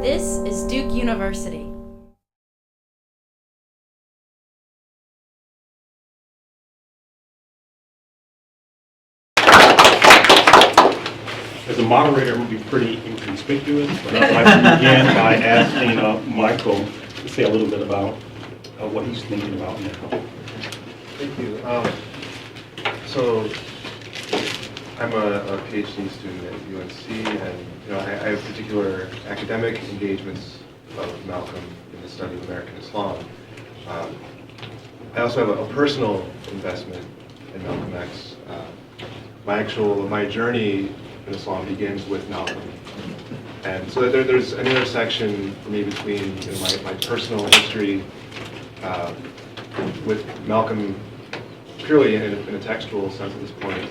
This is Duke University. As a moderator, I'm going to be pretty inconspicuous, but I'd like to begin by asking Michael to say a little bit about what he's thinking about now. Thank you. So I'm a PhD student at UNC, and I have particular academic engagements of Malcolm in the study of American Islam. I also have a personal investment in Malcolm X. My journey in Islam begins with Malcolm, and so there's an intersection for me between my personal history with Malcolm purely in a textual sense at this point,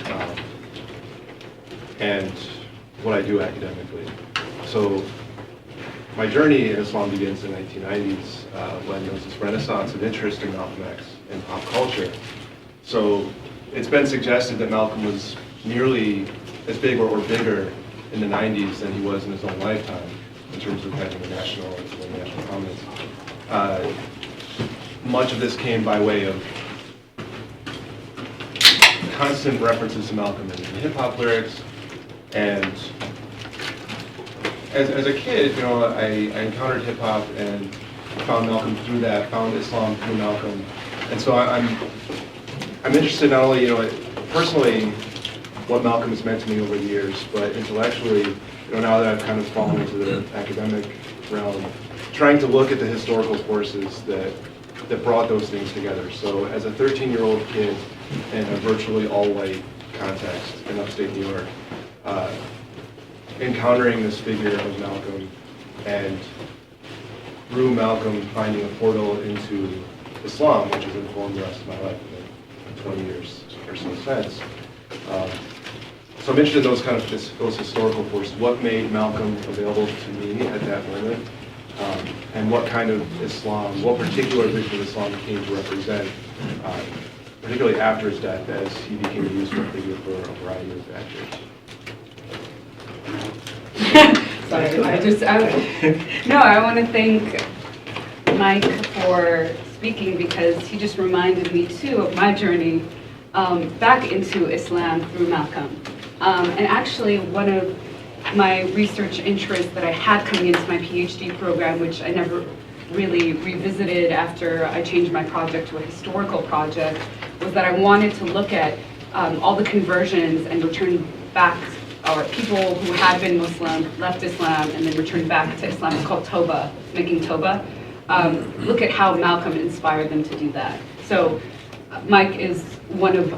and what I do academically. So my journey in Islam begins in the 1990s when there was this renaissance of interest in Malcolm X in pop culture. So it's been suggested that Malcolm was nearly as big or bigger in the 90s than he was in his own lifetime in terms of having a national prominence. Much of this came by way of constant references to Malcolm in hip-hop lyrics, and as a kid, I encountered hip-hop and found Malcolm through that, found Islam through Malcolm, and so I'm interested not only personally what Malcolm has meant to me over the years, but intellectually, now that I've kind of fallen into the academic realm, trying to look at the historical forces that brought those things together. So as a 13-year-old kid in a virtually all-white context in upstate New York, encountering this figure of Malcolm, and through Malcolm finding a portal into Islam, which has informed the rest of my life in the 20 years or so since. So I'm interested in those historical forces. What made Malcolm available to me at that moment, and what kind of Islam, what particular vision of Islam he came to represent, particularly after his death, as he became a useful figure for a variety of actors. Sorry, I want to thank Mike for speaking, because he just reminded me too of my journey back into Islam through Malcolm. And actually, one of my research interests that I had coming into my PhD program, which I never really revisited after I changed my project to a historical project, was that I wanted to look at all the conversions and return back, or people who had been Muslim, left Islam, and then returned back to Islam. It's called Toba, making Toba. Look at how Malcolm inspired them to do that. So Mike is one of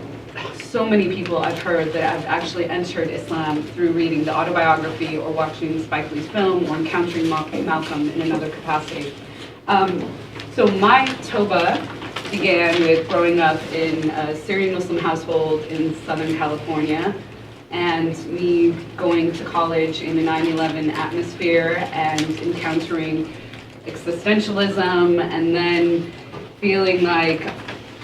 so many people I've heard that have actually entered Islam through reading the autobiography or watching Spike Lee's film or encountering Malcolm in another capacity. So my Toba began with growing up in a Syrian Muslim household in Southern California, and me going to college in the 9/11 atmosphere and encountering existentialism, and then feeling like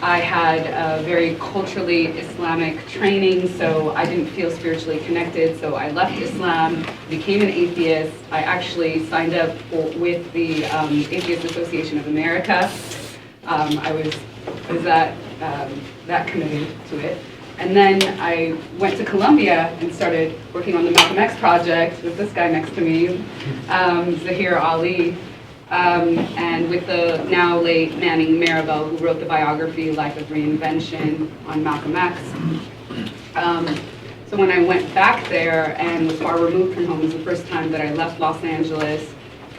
I had a very culturally Islamic training, so I didn't feel spiritually connected, so I left Islam, became an atheist. I actually signed up with the Atheist Association of America. I was that committed to it. And then I went to Columbia and started working on the Malcolm X project with this guy next to me, Zaheer Ali. And with the now late Manning Marable, who wrote the biography Life of Reinvention on Malcolm X. So when I went back there and was far removed from home, it was the first time that I left Los Angeles.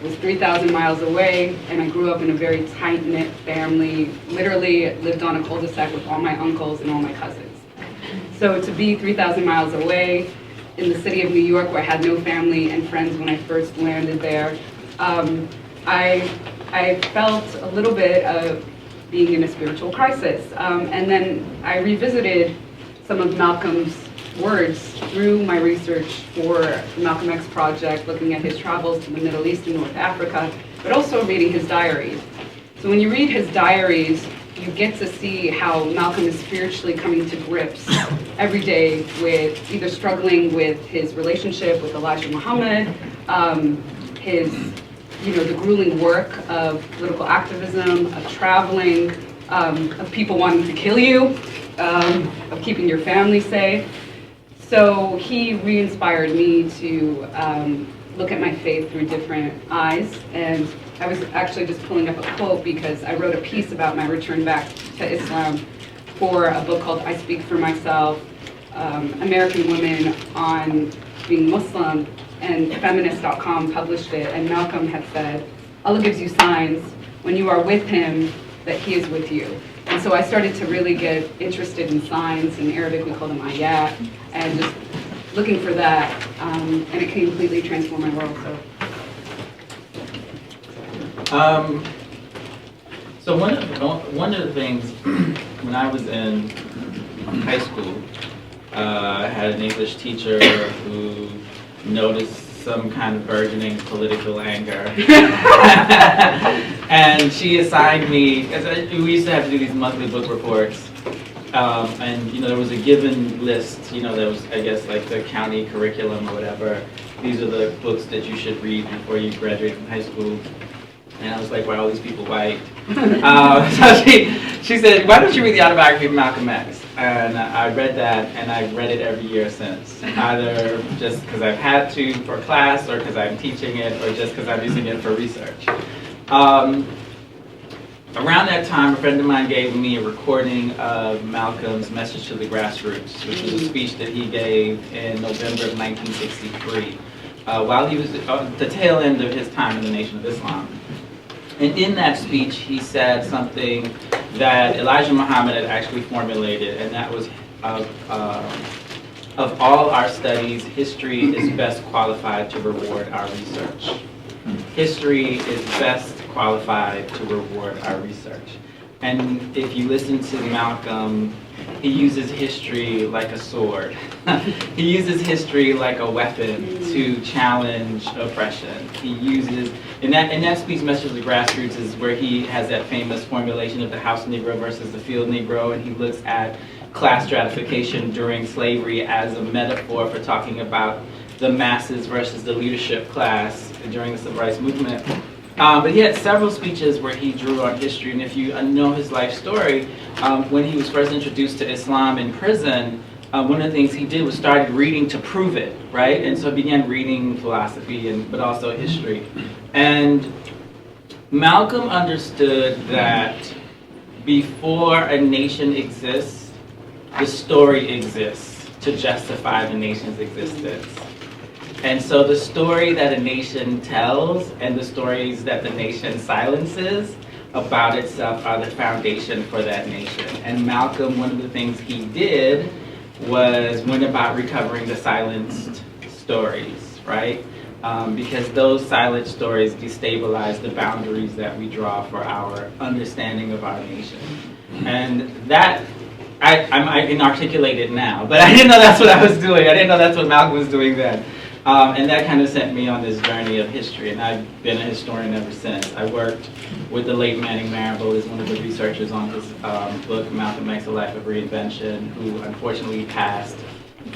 It was 3,000 miles away, and I grew up in a very tight-knit family, literally lived on a cul-de-sac with all my uncles and all my cousins. So to be 3,000 miles away in the city of New York, where I had no family and friends when I first landed there, I felt a little bit of being in a spiritual crisis. And then I revisited some of Malcolm's words through my research for the Malcolm X project, looking at his travels to the Middle East and North Africa, but also reading his diaries. So when you read his diaries, you get to see how Malcolm is spiritually coming to grips every day with either struggling with his relationship with Elijah Muhammad, his the grueling work of political activism, of traveling, of people wanting to kill you, of keeping your family safe. So he re-inspired me to look at my faith through different eyes. And I was actually just pulling up a quote because I wrote a piece about my return back to Islam for a book called I Speak for Myself, American Women on Being Muslim, and Feminist.com published it, and Malcolm had said, Allah gives you signs when you are with him that he is with you. And so I started to really get interested in signs. In Arabic we call them ayat, and just looking for that, and it completely transformed my world. So one of the things when I was in high school, I had an English teacher who noticed some kind of burgeoning political anger. And she assigned me, because we used to have to do these monthly book reports, and there was a given list, that was, I guess, like the county curriculum or whatever. These are the books that you should read before you graduate from high school. And I was like, why are all these people white? So she said, why don't you read the autobiography of Malcolm X? And I read that, and I've read it every year since, either just because I've had to for class, or because I'm teaching it, or just because I'm using it for research. Around that time, a friend of mine gave me a recording of Malcolm's Message to the Grassroots, which was a speech that he gave in November of 1963, while he was at the tail end of his time in the Nation of Islam. And in that speech, he said something that Elijah Muhammad had actually formulated, and that was, of all our studies, history is best qualified to reward our research. History is best qualified to reward our research. And if you listen to Malcolm, he uses history like a sword. He uses history like a weapon to challenge oppression. He uses, in that speech, Message of the Grassroots, is where he has that famous formulation of the house Negro versus the field Negro, and he looks at class stratification during slavery as a metaphor for talking about the masses versus the leadership class during the Civil Rights Movement. But he had several speeches where he drew on history, and if you know his life story, when he was first introduced to Islam in prison, one of the things he did was started reading to prove it, right? And so he began reading philosophy, but also history. And Malcolm understood that before a nation exists, the story exists to justify the nation's existence. And so the story that a nation tells and the stories that the nation silences about itself are the foundation for that nation. And Malcolm, one of the things he did was went about recovering the silenced stories, right? Because those silent stories destabilize the boundaries that we draw for our understanding of our nation. And that, I can articulate it now, but I didn't know that's what I was doing. I didn't know that's what Malcolm was doing then. And that kind of sent me on this journey of history, and I've been a historian ever since. I worked with the late Manning Marable as one of the researchers on his book, Malcolm X, A Life of Reinvention, who unfortunately passed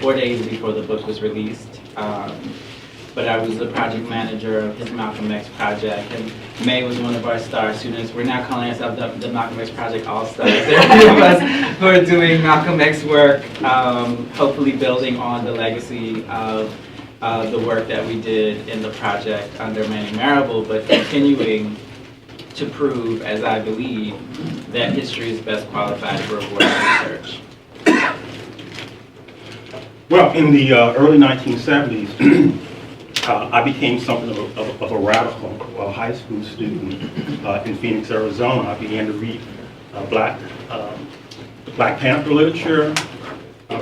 4 days before the book was released. But I was the project manager of his Malcolm X project, and May was one of our star students. We're now calling ourselves the Malcolm X Project All-Stars. There are a few of us who are doing Malcolm X work, hopefully building on the legacy of the work that we did in the project under Manning Marable, but continuing to prove, as I believe, that history is best qualified for reward research. Well, in the early 1970s, I became something of a radical high school student in Phoenix, Arizona. I began to read Black Panther literature,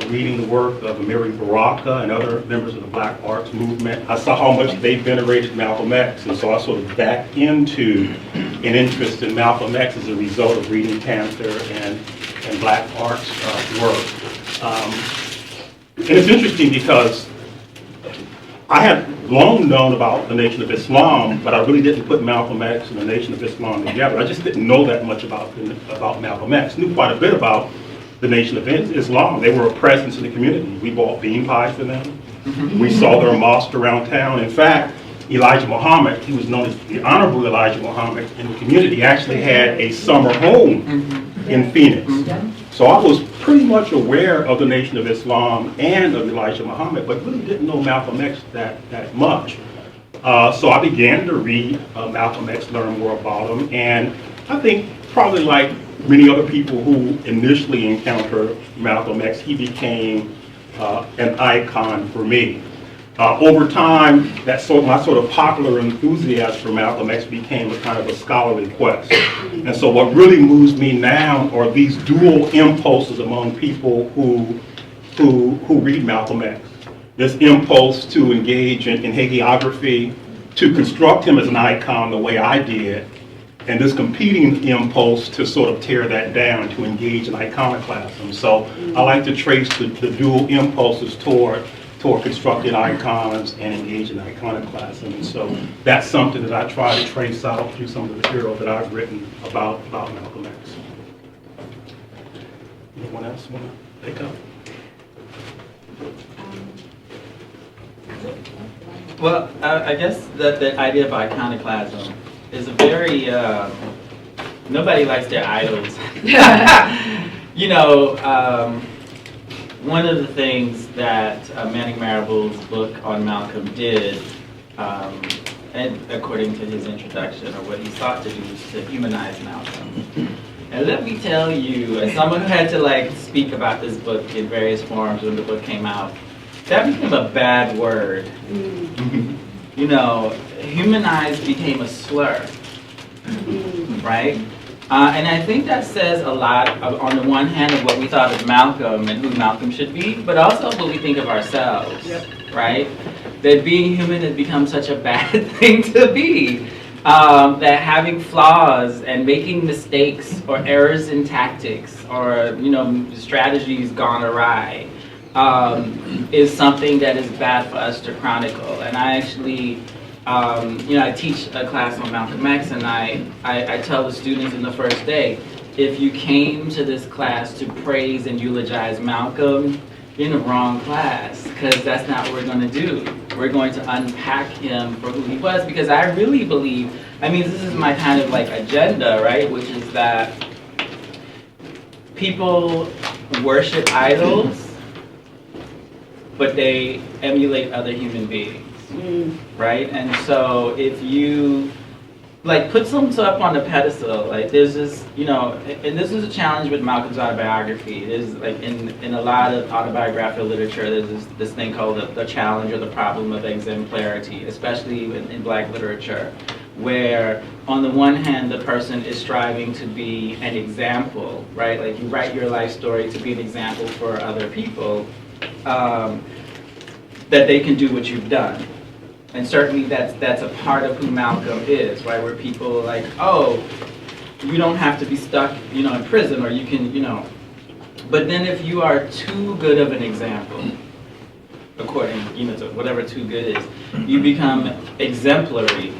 reading the work of Amiri Baraka and other members of the Black Arts Movement. I saw how much they venerated Malcolm X, and so I sort of backed into an interest in Malcolm X as a result of reading Panther and Black Arts work. And it's interesting because I had long known about the Nation of Islam, but I really didn't put Malcolm X and the Nation of Islam together. I just didn't know that much about Malcolm X. Knew quite a bit about the Nation of Islam. They were a presence in the community. We bought bean pies for them. We saw their mosque around town. In fact, Elijah Muhammad, he was known as the Honorable Elijah Muhammad in the community, actually had a summer home in Phoenix. So I was pretty much aware of the Nation of Islam and of Elijah Muhammad, but really didn't know Malcolm X that much. So I began to read Malcolm X, learn more about him, and I think probably like many other people who initially encountered Malcolm X, he became an icon for me. Over time, my sort of popular enthusiasm for Malcolm X became a kind of a scholarly quest. And so what really moves me now are these dual impulses among people who read Malcolm X. This impulse to engage in hagiography, to construct him as an icon the way I did, and this competing impulse to sort of tear that down, to engage in iconoclasm. So I like to trace the dual impulses toward constructing icons and engage in iconoclasm. And so that's something that I try to trace out through some of the material that I've written about Malcolm X. Anyone else want to pick up? Well, I guess the idea of iconoclasm is a very, nobody likes their idols. You know, one of the things that Manning Marable's book on Malcolm did, and according to his introduction, or what he sought to do, was to humanize Malcolm. And let me tell you, as someone who had to like speak about this book in various forums when the book came out, that became a bad word. You know, humanize became a slur, right? And I think that says a lot on the one hand of what we thought of Malcolm and who Malcolm should be, but also what we think of ourselves, right? That being human has become such a bad thing to be. That having flaws and making mistakes or errors in tactics or, you know, strategies gone awry is something that is bad for us to chronicle. And I actually, you know, I teach a class on Malcolm X, and I tell the students in the first day, if you came to this class to praise and eulogize Malcolm, you're in the wrong class, because that's not what we're going to do. We're going to unpack him for who he was, because I really believe, I mean, this is my kind of like agenda, right, which is that people worship idols, but they emulate other human beings. Right? And so if you like put something up on the pedestal, like there's this, you know, and this is a challenge with Malcolm's autobiography. There's like in a lot of autobiographical literature, there's this thing called the challenge or the problem of exemplarity, especially in Black literature, where on the one hand the person is striving to be an example, right? Like you write your life story to be an example for other people, that they can do what you've done. And certainly that's a part of who Malcolm is, right? Where people are like, oh, you don't have to be stuck, you know, in prison, or you can, you know. But then if you are too good of an example, according, you know, to whatever too good is, you become exemplary,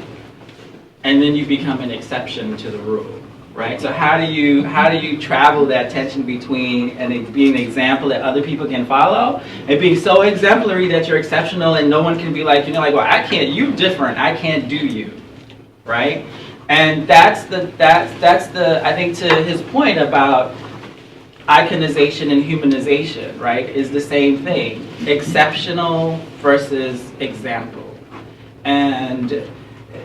and then you become an exception to the rule, right? So how do you travel that tension between being an example that other people can follow, and being so exemplary that you're exceptional and no one can be like, you know, like, well, I can't, you're different, I can't do you, right? And that's the I think to his point about iconization and humanization, right, is the same thing. Exceptional versus example. And,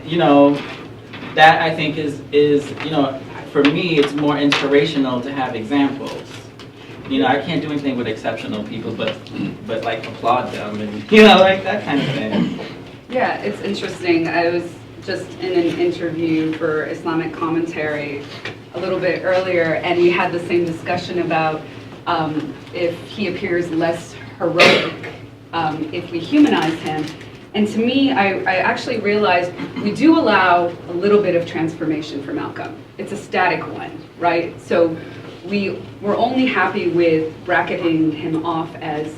you know, that I think is you know, for me, it's more inspirational to have examples. You know, I can't do anything with exceptional people, but like applaud them, and you know, like that kind of thing. Yeah, it's interesting. I was just in an interview for Islamic Commentary a little bit earlier, and we had the same discussion about if he appears less heroic if we humanize him. And to me, I actually realized we do allow a little bit of transformation for Malcolm. It's a static one, right? So we're only happy with bracketing him off as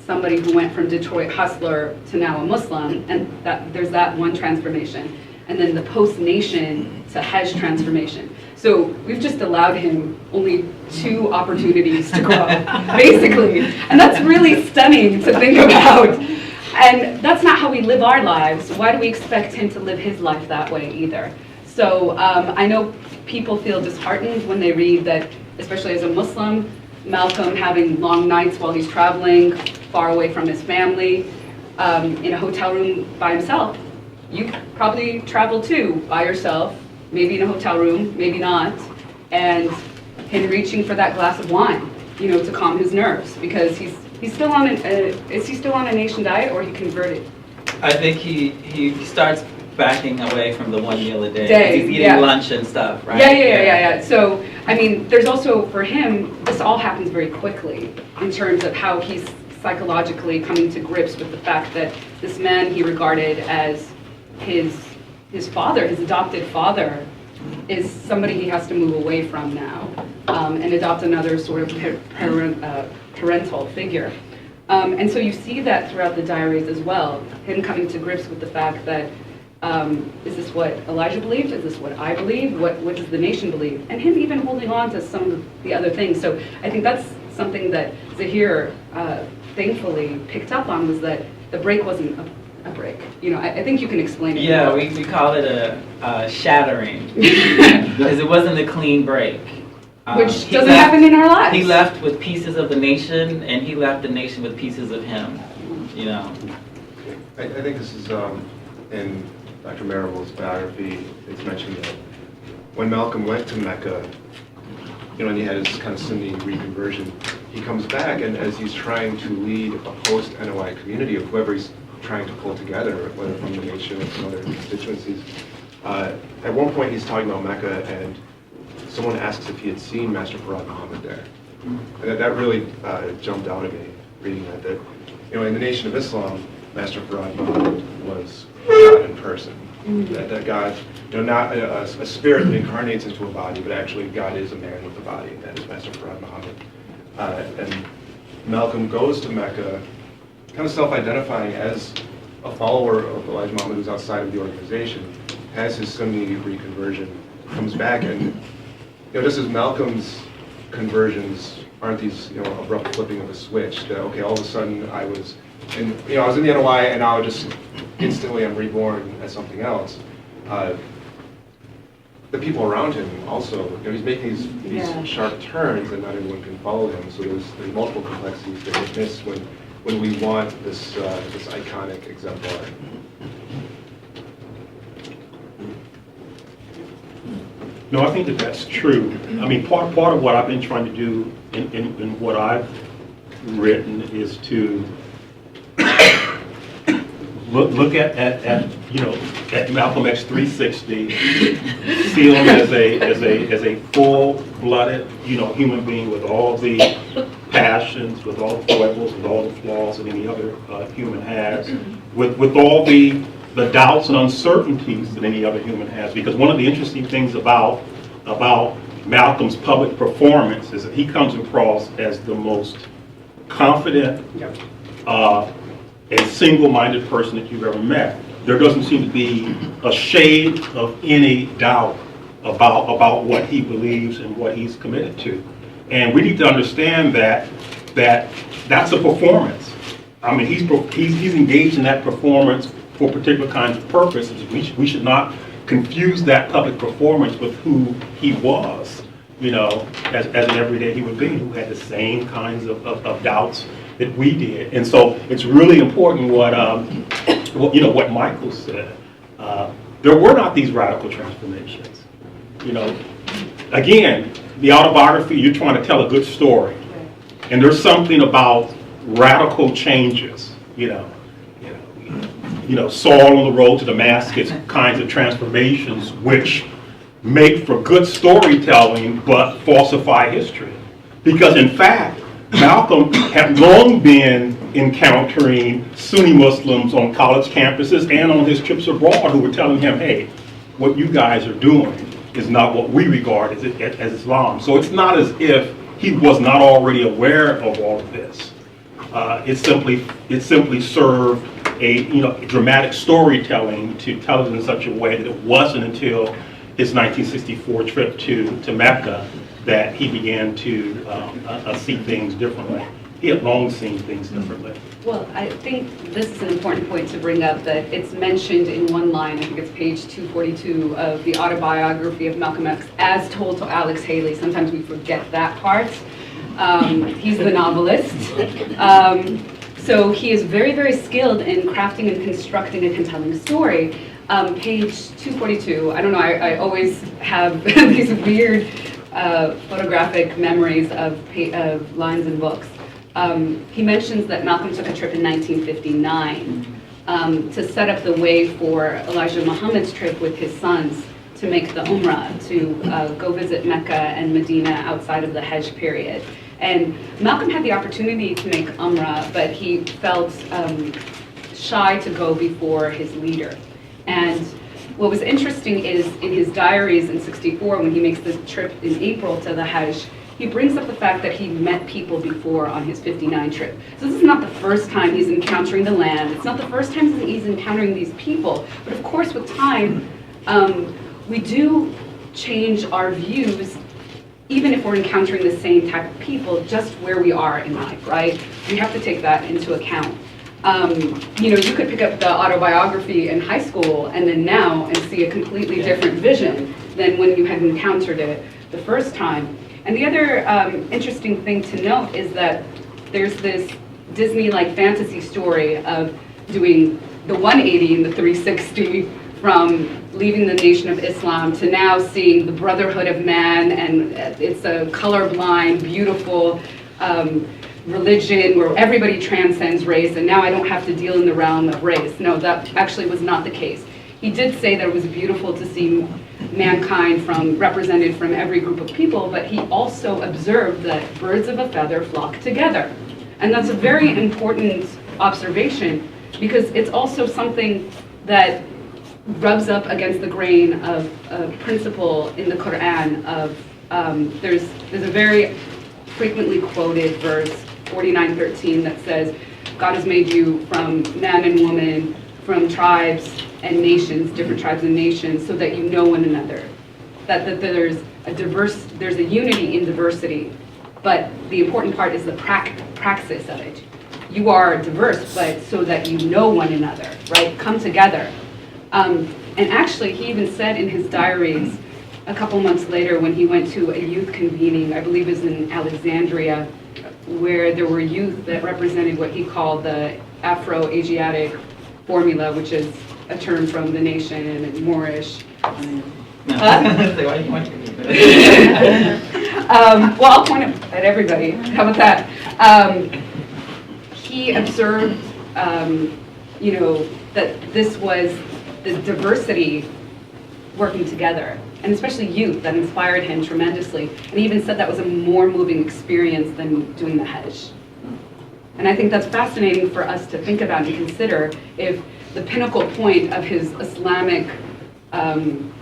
somebody who went from Detroit hustler to now a Muslim, and that there's that one transformation. And then the post-nation to Hajj transformation. So we've just allowed him only 2 opportunities to grow, basically. And that's really stunning to think about. And that's not how we live our lives. Why do we expect him to live his life that way either? So I know people feel disheartened when they read that, especially as a Muslim, Malcolm having long nights while he's traveling, far away from his family, in a hotel room by himself. You probably travel too, by yourself, maybe in a hotel room, maybe not, and him reaching for that glass of wine, you know, to calm his nerves, because he's still on is he still on a nation diet, or he converted? I think he starts backing away from the 1 meal a day. He's eating lunch and stuff, right? Yeah. So, I mean, there's also, for him, this all happens very quickly in terms of how he's psychologically coming to grips with the fact that this man he regarded as his father, his adopted father, is somebody he has to move away from now, and adopt another sort of parental figure. And so you see that throughout the diaries as well, him coming to grips with the fact that, is this what Elijah believed? Is this what I believe? What does the nation believe? And him even holding on to some of the other things. So I think that's something that Zaheer thankfully picked up on, was that the break wasn't a break. You know, I think you can explain it. Yeah, we call it a shattering, because it wasn't a clean break. Which doesn't happen in our lives. He left with pieces of the nation, and he left the nation with pieces of him, you know. I think this is, in Dr. Marable's biography, it's mentioned that when Malcolm went to Mecca, you know, and he had his kind of Sunni reconversion, he comes back, and as he's trying to lead a post-NOI community of whoever he's trying to pull together, whether from the nation or from other constituencies, at one point he's talking about Mecca, and someone asks if he had seen Master Farad Muhammad there. And that really jumped out at me, reading that, you know, in the Nation of Islam, Master Farad Muhammad was God in person. That God, you know, not a spirit that incarnates into a body, but actually God is a man with a body, and that is Master Farad Muhammad. And Malcolm goes to Mecca, kind of self-identifying as a follower of Elijah Muhammad, who's outside of the organization, has his Sunni reconversion, comes back, and you know, just as Malcolm's conversions aren't these, you know, abrupt flipping of a switch, that okay, all of a sudden I was in the NOI, and now just instantly I'm reborn as something else. The people around him also, you know, he's making these sharp turns, and not everyone can follow him. So there's multiple complexities that we miss when we want this iconic exemplar. No, I think that that's true. I mean, part of what I've been trying to do in what I've written is to look at you know, at Malcolm X 360, see him as a full-blooded, you know, human being with all the passions, with all the foibles, with all the flaws that any other human has, with all the doubts and uncertainties that any other human has. Because one of the interesting things about Malcolm's public performance is that he comes across as the most confident and single-minded person that you've ever met. There doesn't seem to be a shade of any doubt about what he believes and what he's committed to. And we need to understand that's a performance. I mean, he's engaged in that performance for particular kinds of purposes. We should not confuse that public performance with who he was, you know, as an everyday human being who had the same kinds of doubts that we did. And so it's really important what Michael said. There were not these radical transformations. You know, again, the autobiography, you're trying to tell a good story. And there's something about radical changes, you know, Saul on the road to Damascus kinds of transformations, which make for good storytelling but falsify history. Because in fact, Malcolm had long been encountering Sunni Muslims on college campuses and on his trips abroad who were telling him, hey, what you guys are doing is not what we regard as Islam. So it's not as if he was not already aware of all of this. It simply served a dramatic storytelling to tell it in such a way that it wasn't until his 1964 trip to Mecca that he began to see things differently. he had long seen things differently. Well, I think this is an important point to bring up, that it's mentioned in one line, I think it's page 242 of the autobiography of Malcolm X, as told to Alex Haley. Sometimes we forget that part. He's the novelist. So he is very, very skilled in crafting and constructing and telling a story. Page 242, I don't know, I always have these weird photographic memories of lines in books. He mentions that Malcolm took a trip in 1959 to set up the way for Elijah Muhammad's trip with his sons to make the Umrah, to go visit Mecca and Medina outside of the Hajj period. And Malcolm had the opportunity to make Umrah, but he felt shy to go before his leader. And what was interesting is in his diaries in '64, when he makes the trip in April to the Hajj, he brings up the fact that he met people before on his '59 trip. So this is not the first time he's encountering the land. It's not the first time he's encountering these people. But of course, with time, we do change our views, even if we're encountering the same type of people, just where we are in life, right? We have to take that into account. You know, you could pick up the autobiography in high school and then now and see a completely different vision than when you had encountered it the first time. And the other interesting thing to note is that there's this Disney-like fantasy story of doing the 180 and the 360 from leaving the Nation of Islam to now seeing the Brotherhood of Man, and it's a colorblind, beautiful religion where everybody transcends race, and now I don't have to deal in the realm of race. No, that actually was not the case. He did say that it was beautiful to see mankind represented from every group of people, but he also observed that birds of a feather flock together. And that's a very important observation, because it's also something that rubs up against the grain of a principle in the Quran of, there's a very frequently quoted verse, 49:13, that says, God has made you from man and woman, from tribes and nations, different tribes and nations, so that you know one another. That there's a unity in diversity, but the important part is the praxis of it. You are diverse, but so that you know one another, right? Come together. And actually, he even said in his diaries, a couple months later when he went to a youth convening, I believe it was in Alexandria, where there were youth that represented what he called the Afro-Asiatic formula, which is a term from the nation and Moorish. Well, I'll point it at everybody. How about that? He observed, you know, that this was the diversity working together, and especially youth, that inspired him tremendously. And he even said that was a more moving experience than doing the Hajj. And I think that's fascinating for us to think about and consider. If the pinnacle point of his Islamic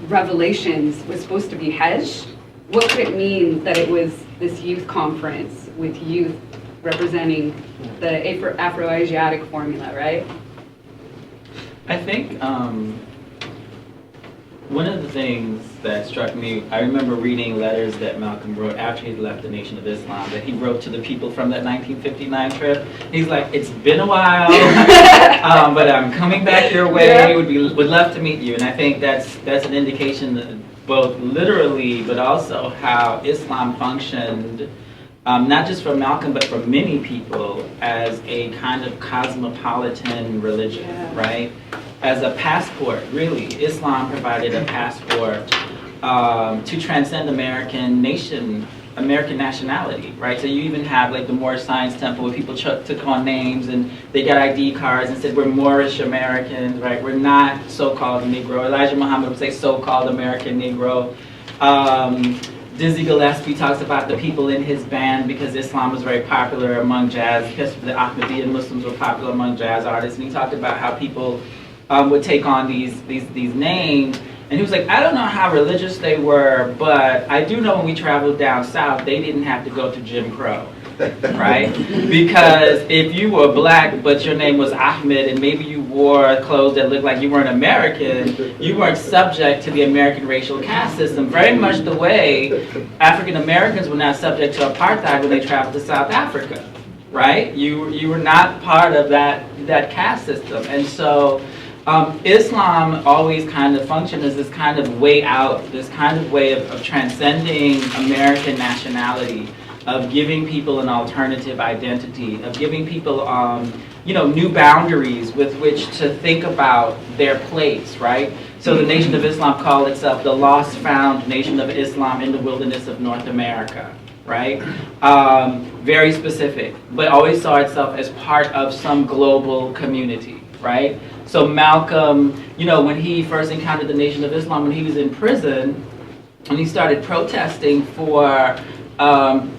revelations was supposed to be Hajj, what could it mean that it was this youth conference with youth representing the Afro-Asiatic formula, right? I think one of the things that struck me, I remember reading letters that Malcolm wrote after he left the Nation of Islam, that he wrote to the people from that 1959 trip. He's like, it's been a while, but I'm coming back your way, yeah. would love to meet you. And I think that's an indication that both literally, but also how Islam functioned, not just for Malcolm, but for many people, as a kind of cosmopolitan religion, yeah. Right? As a passport, really. Islam provided a passport to transcend American nationality, right? So you even have like the Moorish Science Temple where people took on names and they got ID cards and said, we're Moorish Americans, right? We're not so-called Negro. Elijah Muhammad would say so-called American Negro. Dizzy Gillespie talks about the people in his band because Islam was very popular among jazz, because the Ahmadiyya Muslims were popular among jazz artists, and he talked about how people would take on these names, and he was like, I don't know how religious they were, but I do know when we traveled down south, they didn't have to go to Jim Crow, right? Because if you were black, but your name was Ahmed, and maybe you wore clothes that looked like you weren't American, you weren't subject to the American racial caste system, very much the way African Americans were not subject to apartheid when they traveled to South Africa. right? You were not part of that caste system. And so Islam always kind of functioned as this kind of way out, this kind of way of transcending American nationality, of giving people an alternative identity, of giving people new boundaries with which to think about their place, right? So the Nation of Islam called itself the Lost Found Nation of Islam in the Wilderness of North America, right? Very specific, but always saw itself as part of some global community, right? So Malcolm, when he first encountered the Nation of Islam, when he was in prison, and he started protesting for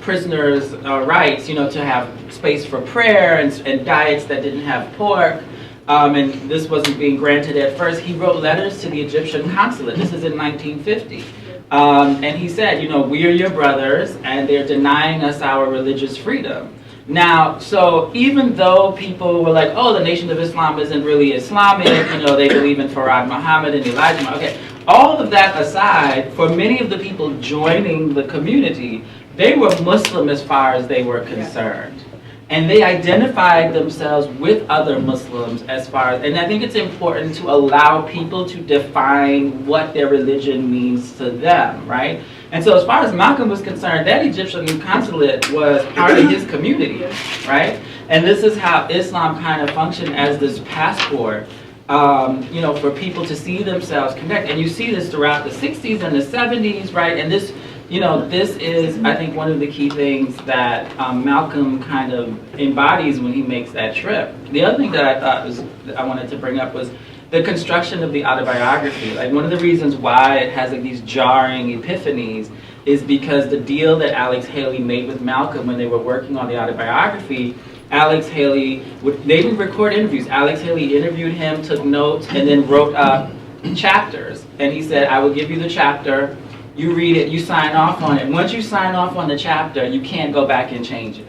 prisoners' rights, to have space for prayer and diets that didn't have pork, and this wasn't being granted at first, he wrote letters to the Egyptian consulate. This is in 1950. And he said, we are your brothers, and they're denying us our religious freedom. Now, so even though people were like, oh, the Nation of Islam isn't really Islamic, they believe in Farad Muhammad and Elijah, okay, all of that aside, for many of the people joining the community, they were Muslim as far as they were concerned. And they identified themselves with other Muslims as far as, and I think it's important to allow people to define what their religion means to them, right? And so as far as Malcolm was concerned, that Egyptian consulate was part of his community, right? And this is how Islam kind of functioned as this passport, for people to see themselves connect. And you see this throughout the 60s and the 70s, right? And this, this is, I think, one of the key things that Malcolm kind of embodies when he makes that trip. The other thing that I thought I wanted to bring up was the construction of the autobiography. Like, one of the reasons why it has like these jarring epiphanies is because the deal that Alex Haley made with Malcolm when they were working on the autobiography, Alex Haley, they would record interviews. Alex Haley interviewed him, took notes, and then wrote up chapters. And he said, I will give you the chapter, you read it, you sign off on it. Once you sign off on the chapter, you can't go back and change it,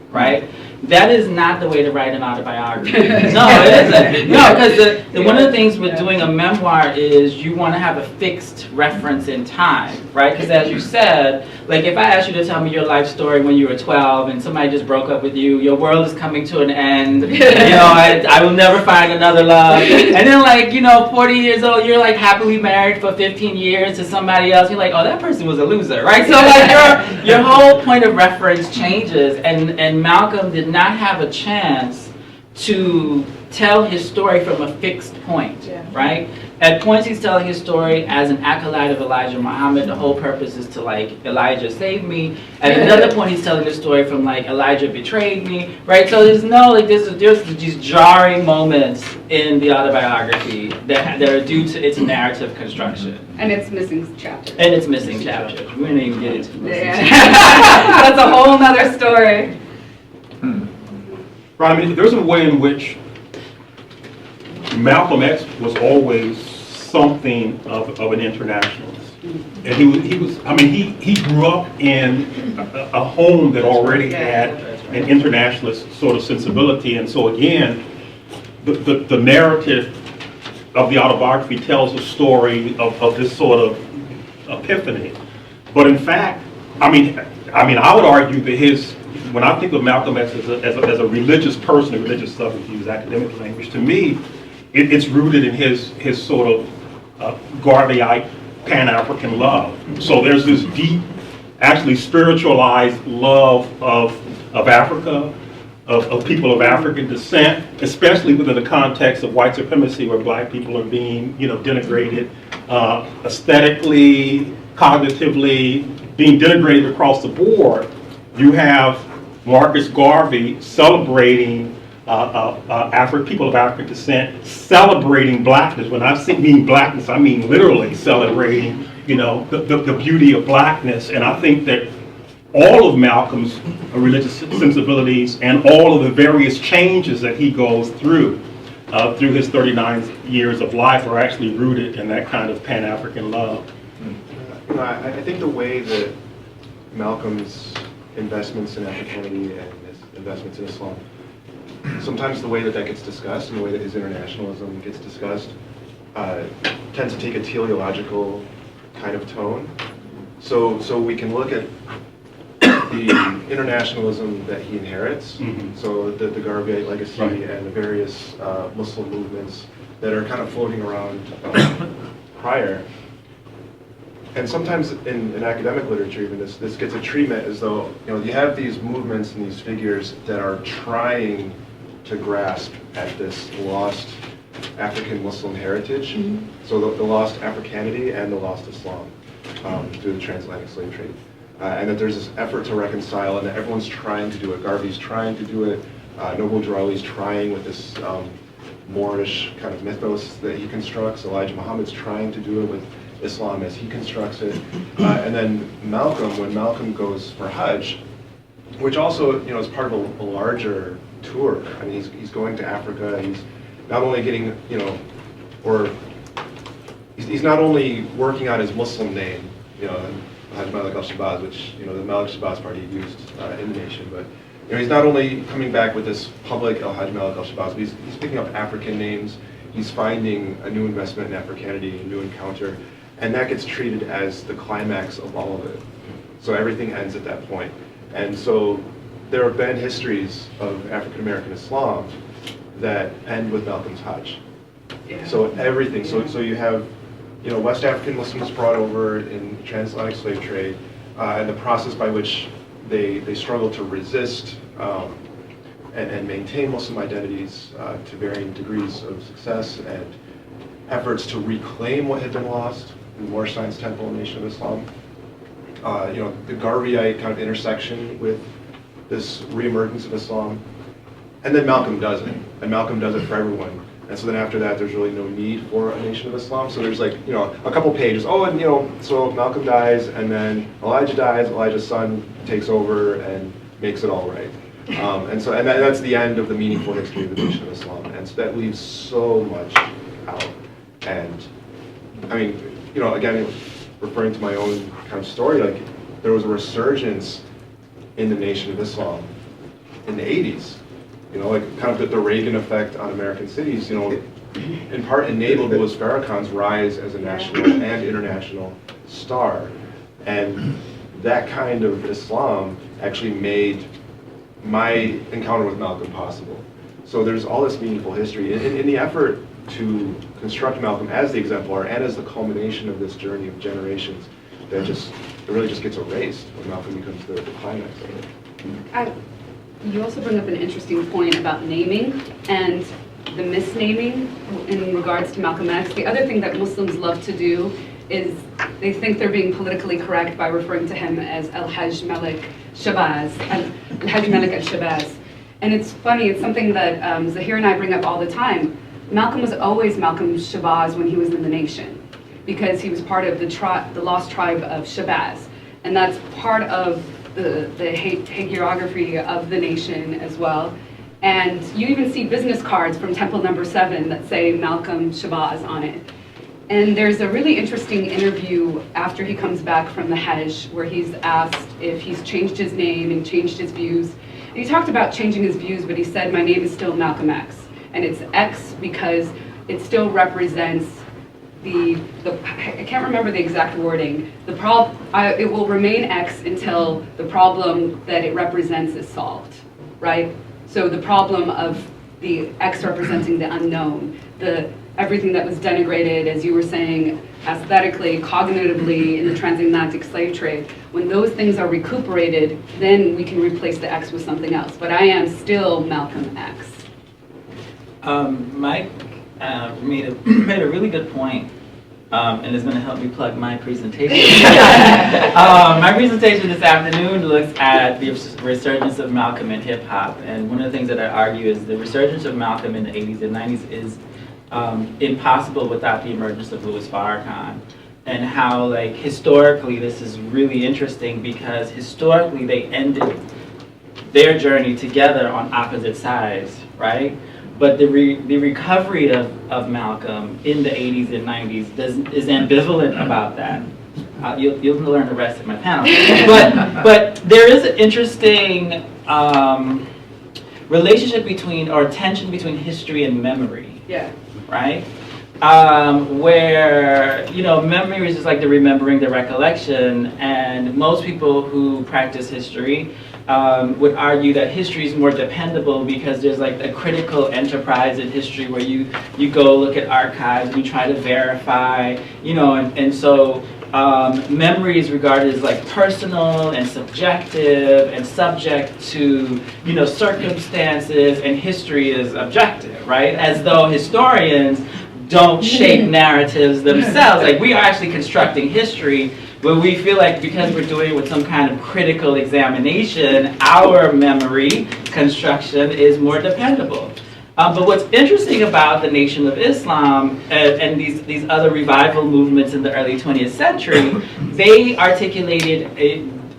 right? That is not the way to write an autobiography. No, it isn't. No, because one of the things with doing a memoir is you want to have a fixed reference in time, right? Because as you said, like if I asked you to tell me your life story when you were 12 and somebody just broke up with you, your world is coming to an end, I will never find another love. And then 40 years old, you're like happily married for 15 years to somebody else, you're like, oh, that person was a loser, right? So like your whole point of reference changes, and Malcolm did not have a chance to tell his story from a fixed point, right? At points he's telling his story as an acolyte of Elijah Muhammad. The whole purpose is to Elijah saved me. At another point he's telling the story from Elijah betrayed me, right? So there's there's these jarring moments in the autobiography that are due to its narrative construction. And it's missing chapters. And it's missing chapters. We didn't even get into missing chapters. That's a whole nother story. Right, I mean, there's a way in which Malcolm X was always something of an internationalist. And he grew up in a home that already had an internationalist sort of sensibility. And so again, the narrative of the autobiography tells a story of this sort of epiphany. But in fact, I would argue that when I think of Malcolm X as a religious person, a religious subject, to use academic language, to me, it's rooted in his sort of Garveyite Pan-African love. So there's this deep, actually spiritualized love of Africa, of people of African descent, especially within the context of white supremacy, where black people are being, denigrated aesthetically, cognitively, being denigrated across the board. You have Marcus Garvey celebrating people of African descent, celebrating blackness. When I mean blackness, I mean literally celebrating, the beauty of blackness. And I think that all of Malcolm's religious sensibilities and all of the various changes that he goes through his 39 years of life are actually rooted in that kind of Pan-African love. I think the way that Malcolm's investments in Africanity and his investments in Islam, sometimes the way that gets discussed and the way that his internationalism gets discussed tends to take a teleological kind of tone. So we can look at the the internationalism that he inherits, so the Garveyite legacy and the various Muslim movements that are kind of floating around prior. And sometimes in academic literature, even this gets a treatment as though you have these movements and these figures that are trying to grasp at this lost African Muslim heritage, so the lost Africanity and the lost Islam through the transatlantic slave trade, and that there's this effort to reconcile, and that everyone's trying to do it. Garvey's trying to do it. Noble Jawali's trying with this Moorish kind of mythos that he constructs. Elijah Muhammad's trying to do it with Islam as he constructs it. And then Malcolm, when Malcolm goes for Hajj, which also is part of a larger tour. I mean, he's going to Africa. He's not only getting he's not only working on his Muslim name, Hajj Malik al-Shabazz, which the Malik Shabazz party used in the nation, but he's not only coming back with this public Hajj Malik al-Shabazz, but he's picking up African names. He's finding a new investment in Africanity, a new encounter. And that gets treated as the climax of all of it. So everything ends at that point. And so there have been histories of African American Islam that end with Malcolm's Hajj. Yeah. So everything. So you have West African Muslims brought over in transatlantic slave trade, and the process by which they struggle to resist and maintain Muslim identities to varying degrees of success, and efforts to reclaim what had been lost. Moorish Temple and Nation of Islam. The Garveyite kind of intersection with this reemergence of Islam. And then Malcolm does it. And Malcolm does it for everyone. And so then after that, there's really no need for a Nation of Islam. So there's a couple pages. Oh, and so Malcolm dies, and then Elijah dies, Elijah's son takes over and makes it all right. And that's the end of the meaningful history of the Nation of Islam. And so that leaves so much out. And I mean, again, referring to my own kind of story, there was a resurgence in the Nation of Islam in the 80s. Kind of the Reagan effect on American cities, in part enabled Louis Farrakhan's rise as a national and international star. And that kind of Islam actually made my encounter with Malcolm possible. So there's all this meaningful history. In the effort to construct Malcolm as the exemplar and as the culmination of this journey of generations, that it really just gets erased when Malcolm becomes the climax of it. You also bring up an interesting point about naming and the misnaming in regards to Malcolm X. The other thing that Muslims love to do is they think they're being politically correct by referring to him as Al-Hajj Malik Shabazz, Al-Hajj Malik al-Shabazz. And it's funny, it's something that Zaheer and I bring up all the time. Malcolm was always Malcolm Shabazz when he was in the nation, because he was part of the lost tribe of Shabazz. And that's part of the hagiography of the nation as well. And you even see business cards from Temple Number 7 that say Malcolm Shabazz on it. And there's a really interesting interview after he comes back from the Hajj where he's asked if he's changed his name and changed his views. And he talked about changing his views, but he said, my name is still Malcolm X. And it's X because it still represents I can't remember the exact wording. It will remain X until the problem that it represents is solved, right? So the problem of the X representing the unknown, everything that was denigrated, as you were saying, aesthetically, cognitively in the transatlantic slave trade, when those things are recuperated, then we can replace the X with something else. But I am still Malcolm X. Mike made a really good point, and is going to help me plug my presentation. My presentation this afternoon looks at the resurgence of Malcolm in hip hop, and one of the things that I argue is the resurgence of Malcolm in the 80s and 90s is impossible without the emergence of Louis Farrakhan, and how historically this is really interesting because historically they ended their journey together on opposite sides, right? But the recovery of Malcolm in the 80s and 90s is ambivalent about that. You'll learn the rest of my panel. But there is an interesting relationship between, or tension between history and memory. Yeah. Right? where, memory is just like the remembering the recollection, and most people who practice history would argue that history is more dependable because there's like a critical enterprise in history where you go look at archives and you try to verify, and so memory is regarded as like personal and subjective and subject to, circumstances, and history is objective, right? As though historians don't shape narratives themselves. Like, we are actually constructing history, but we feel like because we're doing it with some kind of critical examination, our memory construction is more dependable. But what's interesting about the Nation of Islam and these other revival movements in the early 20th century, they articulated,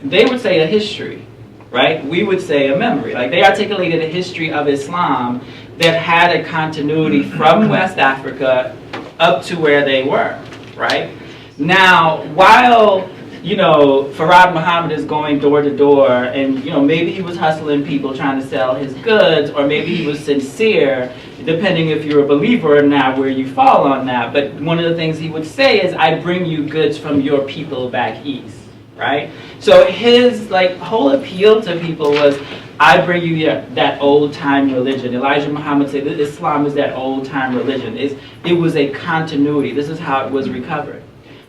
they would say a history, right? We would say a memory. Like, they articulated a history of Islam that had a continuity from West Africa up to where they were, right? Now, while Farad Muhammad is going door to door, and maybe he was hustling people trying to sell his goods, or maybe he was sincere, depending if you're a believer or not, where you fall on that. But one of the things he would say is, "I bring you goods from your people back east," right? So his whole appeal to people was, "I bring you that old time religion." Elijah Muhammad said that Islam is that old time religion. It was a continuity. This is how it was recovered.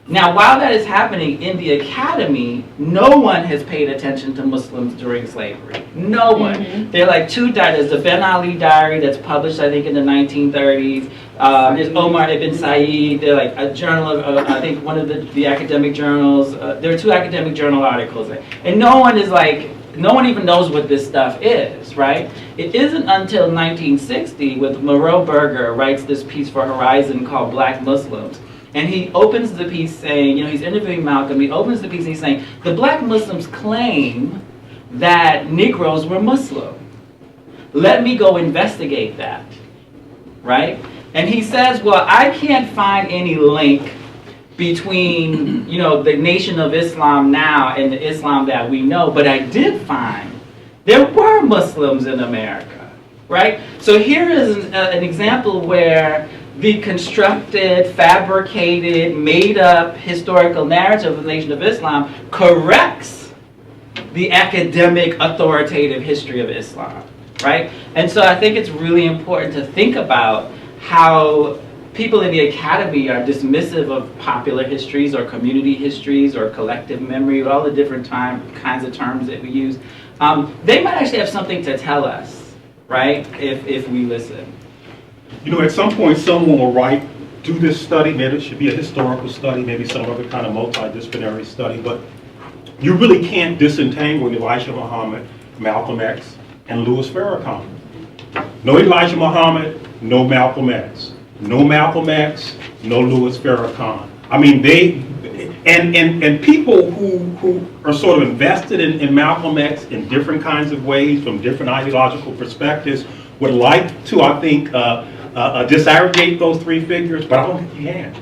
Now, while that is happening in the academy, no one has paid attention to Muslims during slavery. No one. There are like two diaries. There's the Ben Ali diary that's published, I think, in the 1930s. There's Omar ibn Said. They're like a journal of, I think, one of the academic journals. There are two academic journal articles. And no one even knows what this stuff is, right? It isn't until 1960 with Moreau Berger writes this piece for Horizon called Black Muslims. And he opens the piece saying, he's interviewing Malcolm, he opens the piece and he's saying, the black Muslims claim that Negroes were Muslim. Let me go investigate that, right? And he says, well, I can't find any link between, the Nation of Islam now and the Islam that we know, but I did find there were Muslims in America, right? So here is an example where the constructed, fabricated, made-up historical narrative of the Nation of Islam corrects the academic, authoritative history of Islam, right? And so I think it's really important to think about how people in the academy are dismissive of popular histories or community histories or collective memory, or all the different kinds of terms that we use. They might actually have something to tell us, right, if we listen. At some point, someone will do this study. Maybe it should be a historical study, maybe some other kind of multidisciplinary study. But you really can't disentangle Elijah Muhammad, Malcolm X, and Louis Farrakhan. No Elijah Muhammad, no Malcolm X. No Malcolm X, no Louis Farrakhan. I mean, and people who are sort of invested in Malcolm X in different kinds of ways, from different ideological perspectives, would like to, I think, disaggregate those three figures, but I don't think you can.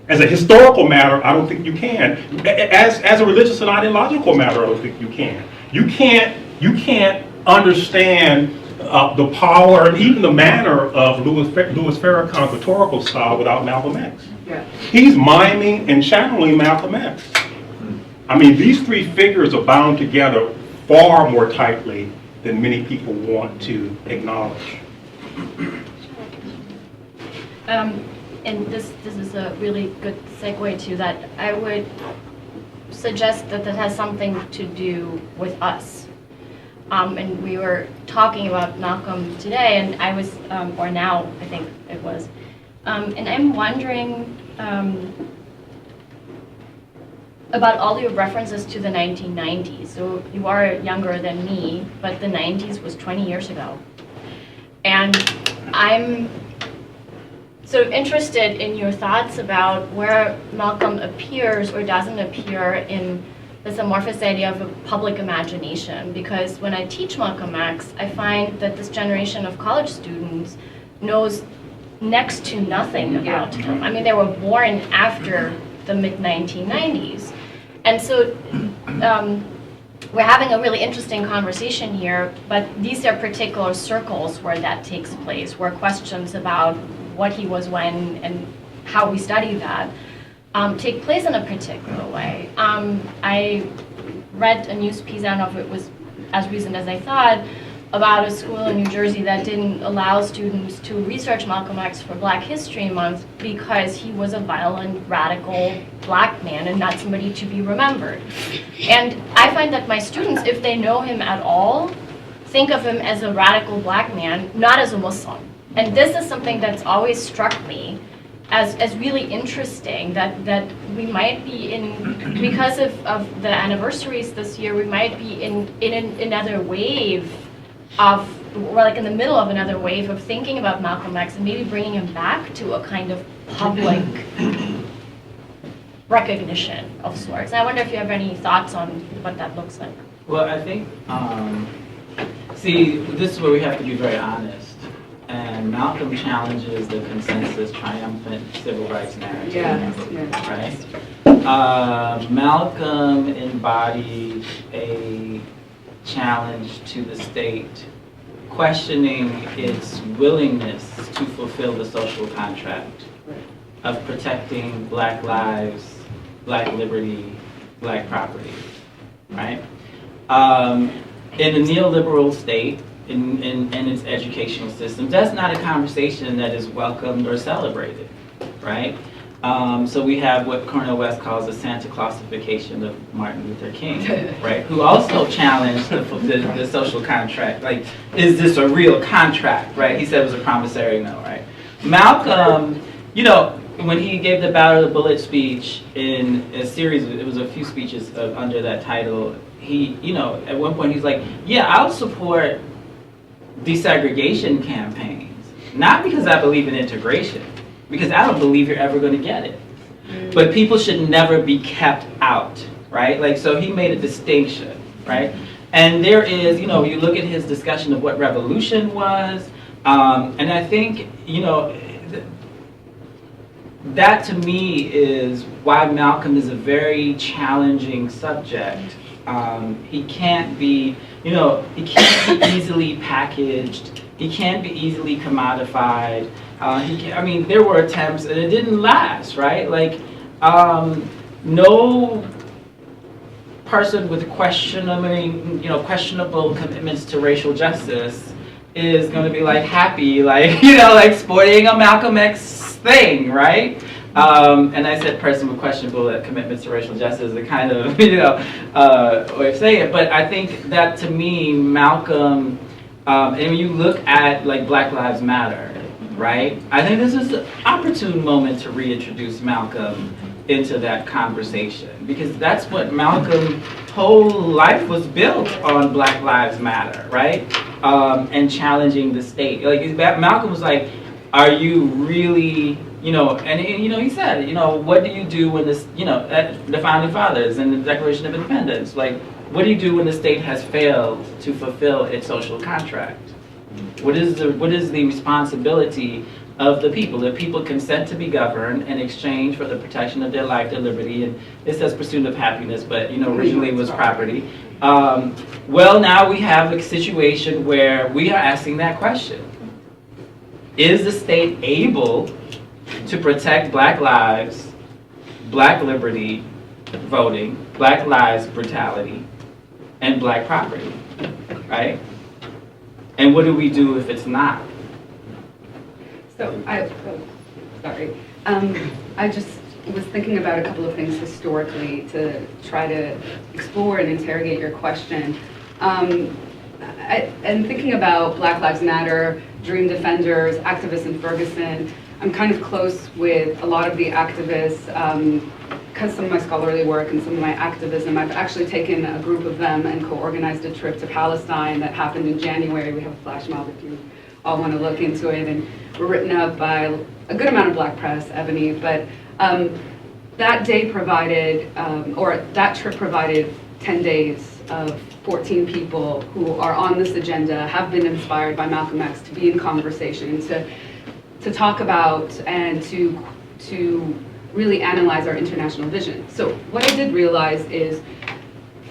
As a historical matter, I don't think you can. As a religious and ideological matter, I don't think you can. You can't understand the power and even the manner of Louis Farrakhan's rhetorical style without Malcolm X. Yeah. He's miming and channeling Malcolm X. I mean, these three figures are bound together far more tightly than many people want to acknowledge. And this is a really good segue to that. I would suggest that has something to do with us. And we were talking about Malcolm today, and I was, or now I think it was, and I'm wondering about all your references to the 1990s. So you are younger than me, but the 90s was 20 years ago. And I'm sort of interested in your thoughts about where Malcolm appears or doesn't appear in this amorphous idea of a public imagination. Because when I teach Malcolm X, I find that this generation of college students knows next to nothing about him. I mean, they were born after the mid-1990s. And so we're having a really interesting conversation here, but these are particular circles where that takes place, where questions about what he was when and how we study that, take place in a particular way. I read a news piece, I don't know if it was as recent as I thought, about a school in New Jersey that didn't allow students to research Malcolm X for Black History Month because he was a violent, radical Black man and not somebody to be remembered. And I find that my students, if they know him at all, think of him as a radical Black man, not as a Muslim. And this is something that's always struck me as really interesting, that we might be in, because of the anniversaries this year, we might be in another wave of, we're like in the middle of another wave of thinking about Malcolm X and maybe bringing him back to a kind of public recognition of sorts. And I wonder if you have any thoughts on what that looks like. Well, I think, see, this is where we have to be very honest. And Malcolm challenges the consensus triumphant civil rights narrative, Yes. right? Malcolm embodied a challenge to the state, questioning its willingness to fulfill the social contract of protecting Black lives, Black liberty, Black property, right? In a neoliberal state, in its educational system, that's not a conversation that is welcomed or celebrated, right? So we have what Cornel West calls the Santa Clausification of Martin Luther King, right? Who also challenged the social contract. Like, is this a real contract, right? He said it was a promissory note, right? Malcolm, you know, when he gave the Battle of the Bullet speech in a series, it was a few speeches under that title, he, you know, at one point he's like, yeah, I'll support desegregation campaigns, not because I believe in integration, because I don't believe you're ever going to get it. But people should never be kept out, right? Like, so he made a distinction, right? And there is, you know, you look at his discussion of what revolution was, and I think, you know, that to me is why Malcolm is a very challenging subject. He can't be, you know, he can't be easily packaged. He can't be easily commodified. I mean, there were attempts, and it didn't last, right? Like, no person with questionable commitments to racial justice is going to be like happy, like, you know, like sporting a Malcolm X thing, right? And I said person with questionable commitments to racial justice is a kind of, you know, way of saying it. But I think that to me, Malcolm, and when you look at like Black Lives Matter, right? I think this is an opportune moment to reintroduce Malcolm into that conversation, because that's what Malcolm's whole life was built on, Black Lives Matter, right? And challenging the state. Like, Malcolm was like, are you really, you know, and you know, he said, you know, what do you do when this, you know, the Founding Fathers and the Declaration of Independence, like, what do you do when the state has failed to fulfill its social contract? What is the responsibility of the people? The people consent to be governed in exchange for the protection of their life, their liberty, and it says pursuit of happiness, but, you know, originally it was property. Well, now we have a situation where we are asking that question. Is the state able to protect Black lives, Black liberty, voting, Black lives, brutality, and Black property, right? And what do we do if it's not? So I just was thinking about a couple of things historically to try to explore and interrogate your question. And thinking about Black Lives Matter, Dream Defenders, activists in Ferguson, I'm kind of close with a lot of the activists because some of my scholarly work and some of my activism. I've actually taken a group of them and co-organized a trip to Palestine that happened in January. We have a flash mob if you all want to look into it, and we're written up by a good amount of Black press, Ebony, but that day provided, or that trip provided 10 days of 14 people who are on this agenda, have been inspired by Malcolm X to be in conversation, to talk about and to really analyze our international vision. So what I did realize is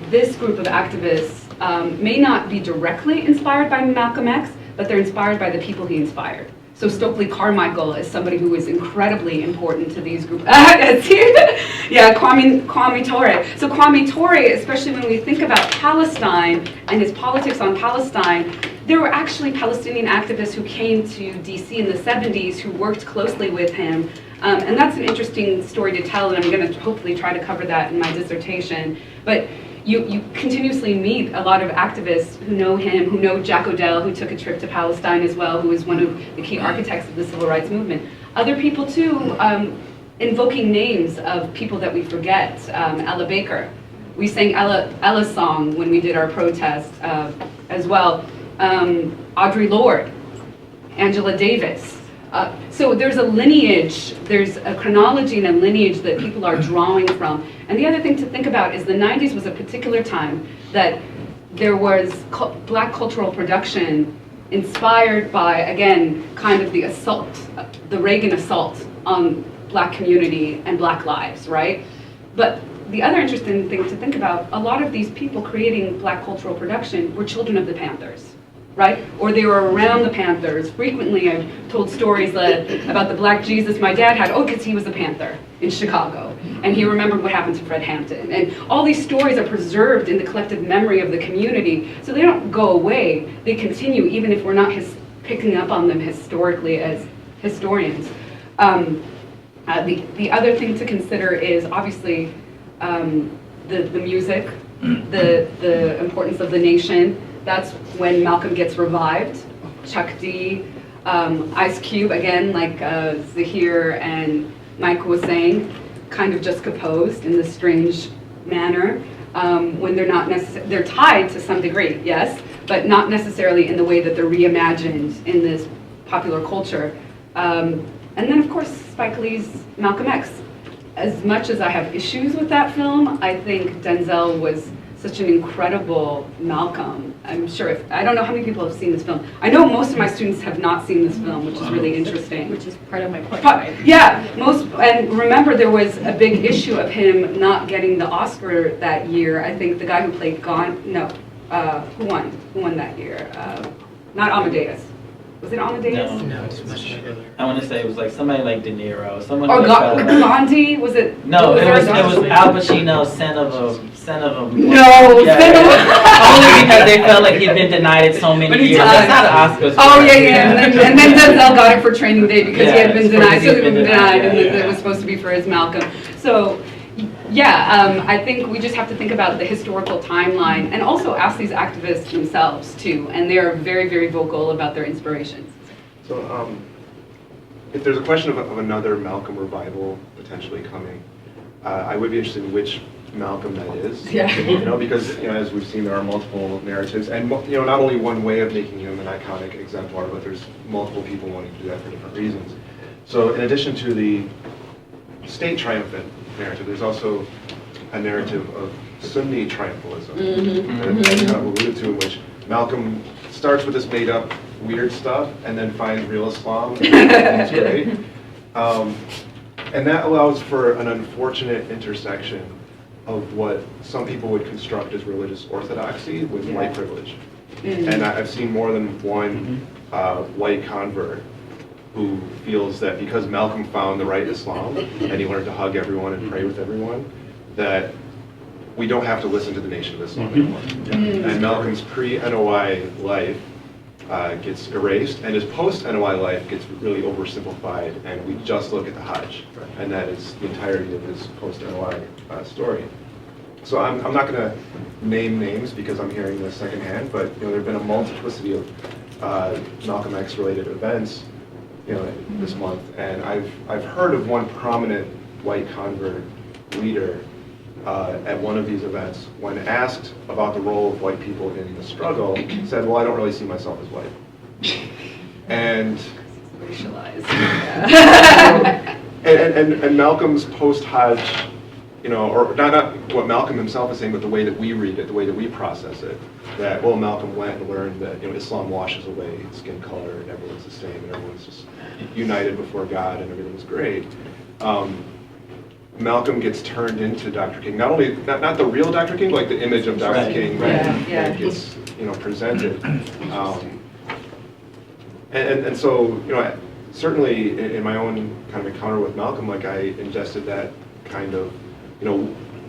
this group of activists may not be directly inspired by Malcolm X, but they're inspired by the people he inspired. So Stokely Carmichael is somebody who is incredibly important to these groups. Yeah, Kwame Ture. So Kwame Ture, especially when we think about Palestine and his politics on Palestine, there were actually Palestinian activists who came to DC in the 70s who worked closely with him. And that's an interesting story to tell, and I'm going to hopefully try to cover that in my dissertation. But you continuously meet a lot of activists who know him, who know Jack O'Dell, who took a trip to Palestine as well, who was one of the key architects of the civil rights movement. Other people too, invoking names of people that we forget. Ella Baker. We sang Ella's song when we did our protest as well. Audre Lorde, Angela Davis. So there's a lineage, there's a chronology and a lineage that people are drawing from. And the other thing to think about is the 90s was a particular time that there was black cultural production inspired by, again, kind of the assault, the Reagan assault on black community and black lives, right? But the other interesting thing to think about, a lot of these people creating black cultural production were children of the Panthers, right? Or they were around the Panthers. Frequently I've told stories about the black Jesus my dad had, because he was a Panther in Chicago, and he remembered what happened to Fred Hampton. And all these stories are preserved in the collective memory of the community, so they don't go away. They continue, even if we're not picking up on them historically as historians. The other thing to consider is obviously the music, the importance of the nation. That's when Malcolm gets revived. Chuck D, Ice Cube, again, like Zaheer and Mike was saying, kind of just composed in this strange manner when they're not necessarily, they're tied to some degree, yes, but not necessarily in the way that they're reimagined in this popular culture. And then, of course, Spike Lee's Malcolm X. As much as I have issues with that film, I think Denzel was such an incredible Malcolm. I'm sure I don't know how many people have seen this film. I know most of my students have not seen this film, which is really interesting. Which is part of my point, right? Yeah, and remember there was a big issue of him not getting the Oscar that year. I think the guy who played who won? Who won that year? Not Amadeus. Was it Amadeus? No, it's much earlier. I want to say it was like somebody like De Niro, someone. Or Gandhi? Was it? No, it was Al Pacino, son of a. No, only because they felt like he'd been denied it so many years. That's how the Oscars. Oh yeah. And then Denzel got it for Training Day because he had been denied. So he had been denied, and it was supposed to be for his Malcolm. So. Yeah, I think we just have to think about the historical timeline and also ask these activists themselves too, and they're very, very vocal about their inspirations. So if there's a question of another Malcolm revival potentially coming, I would be interested in which Malcolm that is. Yeah. Because as we've seen, there are multiple narratives, and not only one way of making him an iconic exemplar, but there's multiple people wanting to do that for different reasons. So in addition to the state triumphant narrative, there's also a narrative of Sunni triumphalism, that kind of alluded to, in which Malcolm starts with this made-up weird stuff and then finds real Islam, and it's great. And that allows for an unfortunate intersection of what some people would construct as religious orthodoxy with white privilege. And I've seen more than one white convert who feels that because Malcolm found the right Islam and he learned to hug everyone and pray with everyone, that we don't have to listen to the Nation of Islam anymore. And Malcolm's pre-NOI life gets erased, and his post-NOI life gets really oversimplified, and we just look at the Hajj, and that is the entirety of his post-NOI story. So I'm not going to name names because I'm hearing this secondhand, but there have been a multiplicity of Malcolm X related events this month, and I've heard of one prominent white convert leader at one of these events, when asked about the role of white people in the struggle, said, "Well, I don't really see myself as white." And Racialized. and Malcolm's post-Hajj, or not what Malcolm himself is saying, but the way that we read it, the way that we process it, that, well, Malcolm went and learned that Islam washes away skin color and everyone's the same and everyone's just united before God and everything's great. Malcolm gets turned into Dr. King. Not only not the real Dr. King, like the image of Dr. King that gets presented. And so certainly in my own kind of encounter with Malcolm, like I ingested that kind of,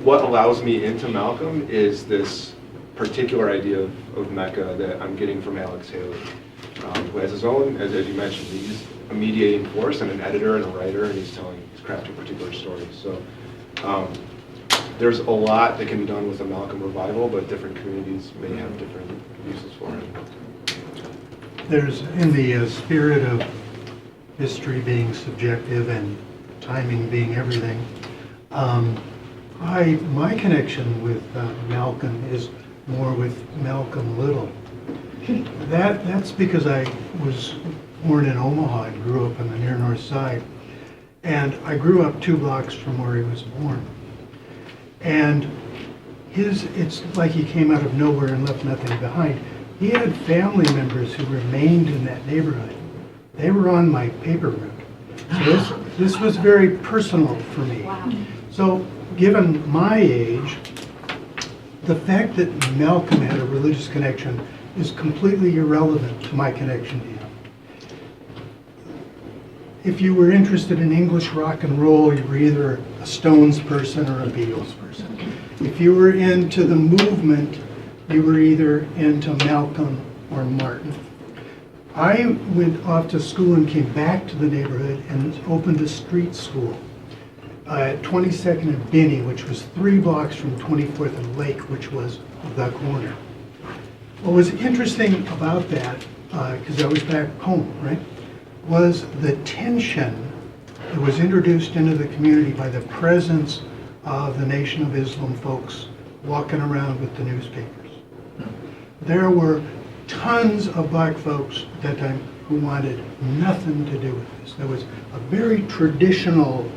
what allows me into Malcolm is this particular idea of Mecca that I'm getting from Alex Haley, who has his own, as you mentioned, he's a mediating force and an editor and a writer, and he's crafting particular stories. So there's a lot that can be done with a Malcolm revival, but different communities may have different uses for it. There's, in the spirit of history being subjective and timing being everything, my connection with Malcolm is more with Malcolm Little. That's because I was born in Omaha and grew up on the near north side. And I grew up 2 blocks from where he was born. And it's like he came out of nowhere and left nothing behind. He had family members who remained in that neighborhood. They were on my paper route. So this was very personal for me. Wow. So given my age, the fact that Malcolm had a religious connection is completely irrelevant to my connection to him. If you were interested in English rock and roll, you were either a Stones person or a Beatles person. If you were into the movement, you were either into Malcolm or Martin. I went off to school and came back to the neighborhood and opened a street school at 22nd and Binney, which was 3 blocks from 24th and Lake, which was the corner. What was interesting about that, because I was back home, right, was the tension that was introduced into the community by the presence of the Nation of Islam folks walking around with the newspapers. There were tons of black folks at that time who wanted nothing to do with this. There was a very traditional,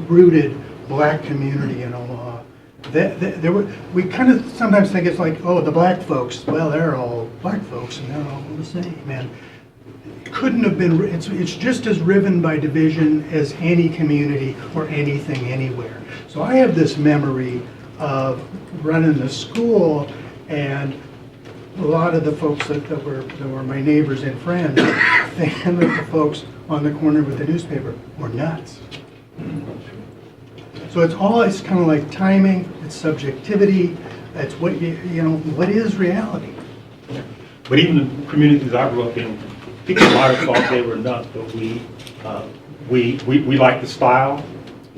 rooted black community in Omaha. We kind of sometimes think it's like, oh, the black folks, well, they're all black folks and they're all the same. And it couldn't have been, it's just as riven by division as any community or anything anywhere. So I have this memory of running the school, and a lot of the folks that were my neighbors and friends thinking that the folks on the corner with the newspaper were nuts. So it's kind of like timing, it's subjectivity, it's what what is reality. But even the communities I grew up in, people might have thought they were nuts, but we like the style.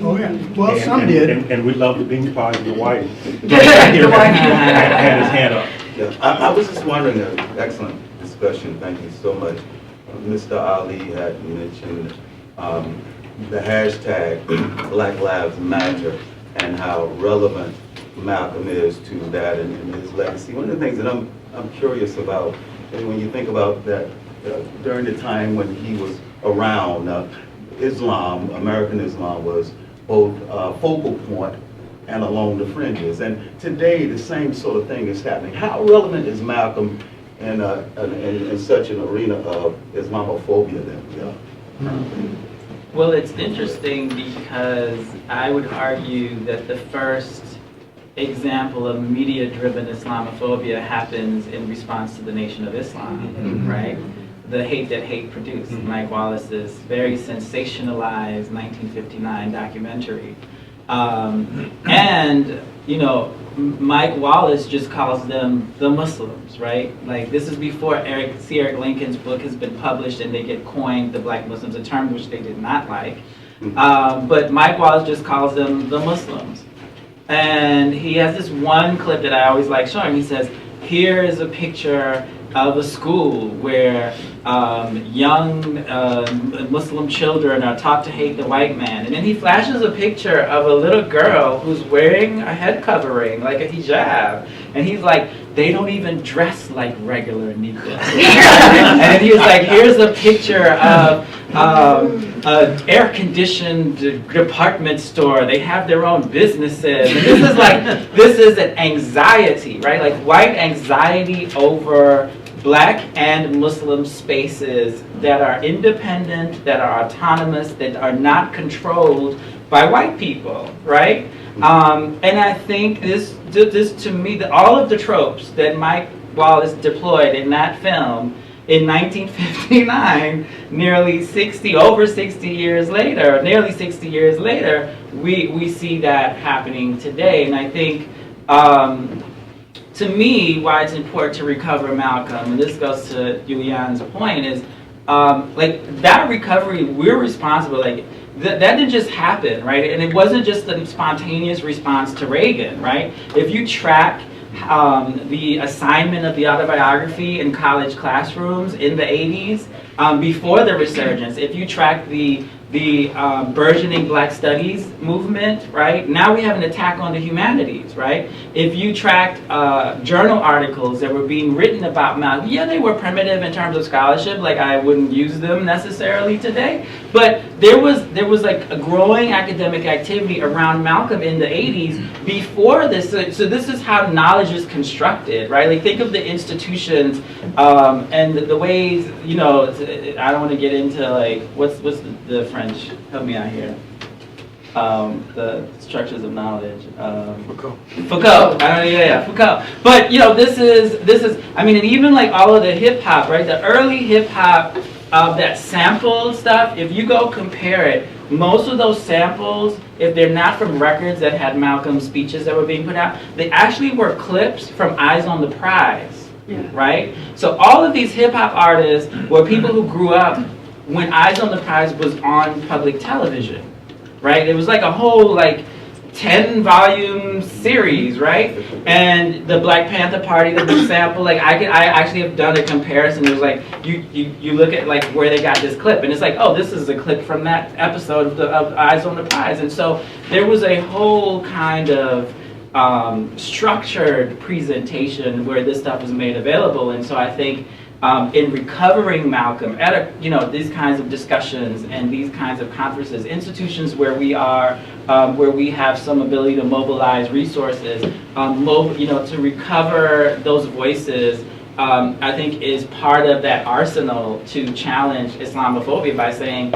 Oh yeah, well and, some and, did. And we love the bean pies and the white. Had his hand up. Yeah, I was just wondering, excellent discussion, thank you so much. Mr. Ali had mentioned the hashtag Black Lives Matter and how relevant Malcolm is to that and his legacy. One of the things that I'm curious about, and when you think about that, during the time when he was around, Islam, American Islam was both focal point and along the fringes. And today, the same sort of thing is happening. How relevant is Malcolm in such an arena of Islamophobia that we are? Well, it's interesting because I would argue that the first example of media-driven Islamophobia happens in response to the Nation of Islam, right? The Hate That Hate produced, Mike Wallace's very sensationalized 1959 documentary. And, Mike Wallace just calls them the Muslims, right? Like, this is before Eric Lincoln's book has been published and they get coined, the Black Muslims, a term which they did not like. But Mike Wallace just calls them the Muslims. And he has this one clip that I always like showing. He says, here is a picture of a school where young Muslim children are taught to hate the white man. And then he flashes a picture of a little girl who's wearing a head covering, like a hijab. And he's like, they don't even dress like regular Negroes. And he was like, here's a picture of an air-conditioned department store. They have their own businesses. And this is an anxiety, right? Like white anxiety over Black and Muslim spaces that are independent, that are autonomous, that are not controlled by white people, right? And I think this to me, all of the tropes that Mike Wallace deployed in that film in 1959, over 60 years later, nearly 60 years later, we see that happening today. And I think, to me, why it's important to recover Malcolm, and this goes to Julianne's point, is like that recovery, we're responsible. Like that didn't just happen, right? And it wasn't just a spontaneous response to Reagan, right? If you track the assignment of the autobiography in college classrooms in the 80s, before the resurgence, if you track the burgeoning Black Studies movement, right? Now we have an attack on the humanities, right? If you tracked journal articles that were being written about Malcolm, yeah, they were primitive in terms of scholarship, like I wouldn't use them necessarily today, but there was like a growing academic activity around Malcolm in the 80s before this. So this is how knowledge is constructed, right? Like think of the institutions and the ways, you know, I don't want to get into like, what's the French, help me out here. The structures of knowledge. Foucault. Foucault. But you know, this is. I mean, and even like all of the hip hop, right? The early hip hop, that sample stuff. If you go compare it, most of those samples, if they're not from records that had Malcolm's speeches that were being put out, they actually were clips from Eyes on the Prize, right? So all of these hip hop artists were people who grew up when Eyes on the Prize was on public television, right? It was like a whole like 10-volume series, right? And the Black Panther Party, the sample, like I actually have done a comparison. It was like you look at like where they got this clip, and it's like, oh, this is a clip from that episode of Eyes on the Prize. And so there was a whole kind of structured presentation where this stuff was made available. And so I think in recovering Malcolm at these kinds of discussions and these kinds of conferences, institutions where we are, where we have some ability to mobilize resources, to recover those voices, I think is part of that arsenal to challenge Islamophobia by saying,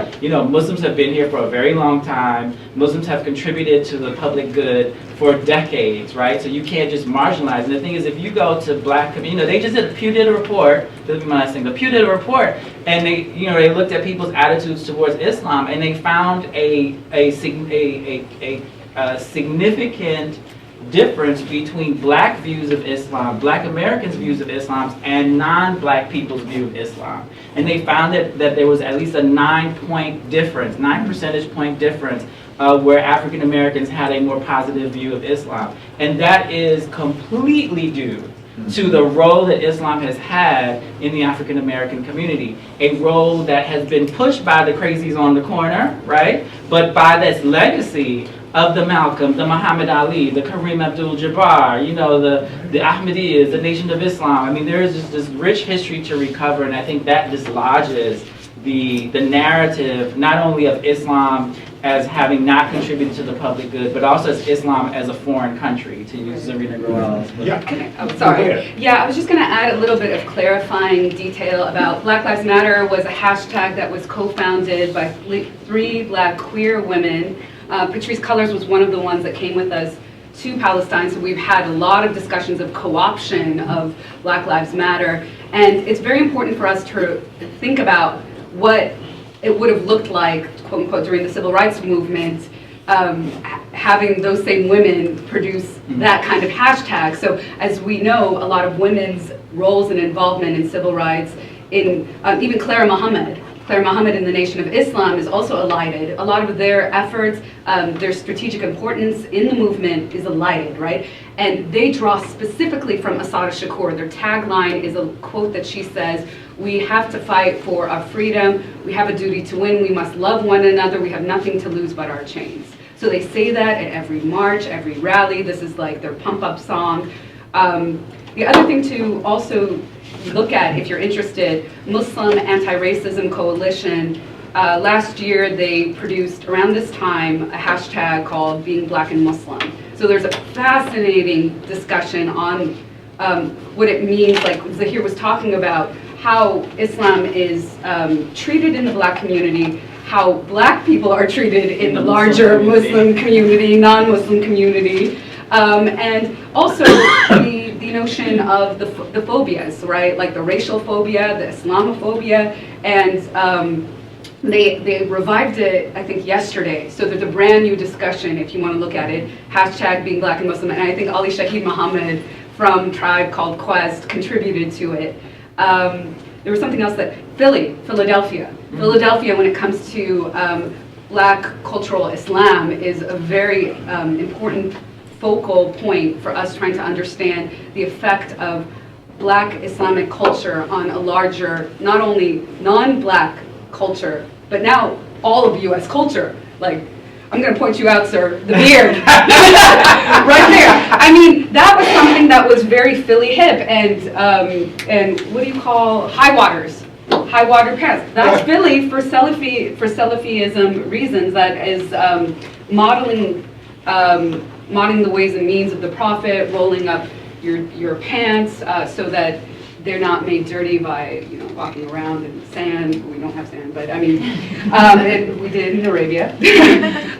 Muslims have been here for a very long time. Muslims have contributed to the public good for decades, right? So you can't just marginalize. And the thing is, if you go to Black community, they just did, Pew did a report. This is my last thing. The Pew did a report, and they looked at people's attitudes towards Islam, and they found a significant difference between Black views of Islam, Black Americans' views of Islam, and non-Black people's view of Islam. And they found that there was at least a 9 percentage point difference where African Americans had a more positive view of Islam. And that is completely due to the role that Islam has had in the African American community, a role that has been pushed by the crazies on the corner, right? But by this legacy of the Malcolm, the Muhammad Ali, the Kareem Abdul-Jabbar, the Ahmadiyas, the Nation of Islam. I mean, there is just this rich history to recover, and I think that dislodges the narrative not only of Islam as having not contributed to the public good, but also as Islam as a foreign country, to use Zarina Grewal's. Sorry. Yeah, I was just going to add a little bit of clarifying detail about Black Lives Matter was a hashtag that was co-founded by 3 Black queer women. Patrice Cullors was one of the ones that came with us to Palestine, so we've had a lot of discussions of co-option of Black Lives Matter, and it's very important for us to think about what it would have looked like, quote unquote, during the civil rights movement, having those same women produce that kind of hashtag. So as we know, a lot of women's roles and involvement in civil rights, in even Claire Muhammad in the Nation of Islam is also elided. A lot of their efforts, their strategic importance in the movement is elided, right? And they draw specifically from Assata Shakur. Their tagline is a quote that she says, "We have to fight for our freedom. We have a duty to win. We must love one another. We have nothing to lose but our chains." So they say that at every march, every rally. This is like their pump-up song. The other thing to also look at, if you're interested, Muslim Anti-Racism Coalition, last year they produced, around this time, a hashtag called Being Black and Muslim. So there's a fascinating discussion on what it means, like Zaheer was talking about, how Islam is treated in the Black community, how Black people are treated in the larger Muslim community, non-Muslim community, and also the the notion of the phobias, right? Like the racial phobia, the Islamophobia, and they revived it, I think, yesterday. So there's a brand new discussion, if you want to look at it, hashtag being Black and Muslim, and I think Ali Shaheed Muhammad from Tribe Called Quest contributed to it. There was something else that, Philadelphia, when it comes to Black cultural Islam, is a very important focal point for us trying to understand the effect of Black Islamic culture on a larger, not only non-Black culture, but now all of US culture. Like, I'm gonna point you out, sir, the beard. Right there. I mean, that was something that was very Philly hip, and what do you call high waters? High water pants. That's Philly for Salafism reasons. That is modeling the ways and means of the Prophet, rolling up your pants so that they're not made dirty by walking around in sand. We don't have sand, but I mean, we did in Arabia.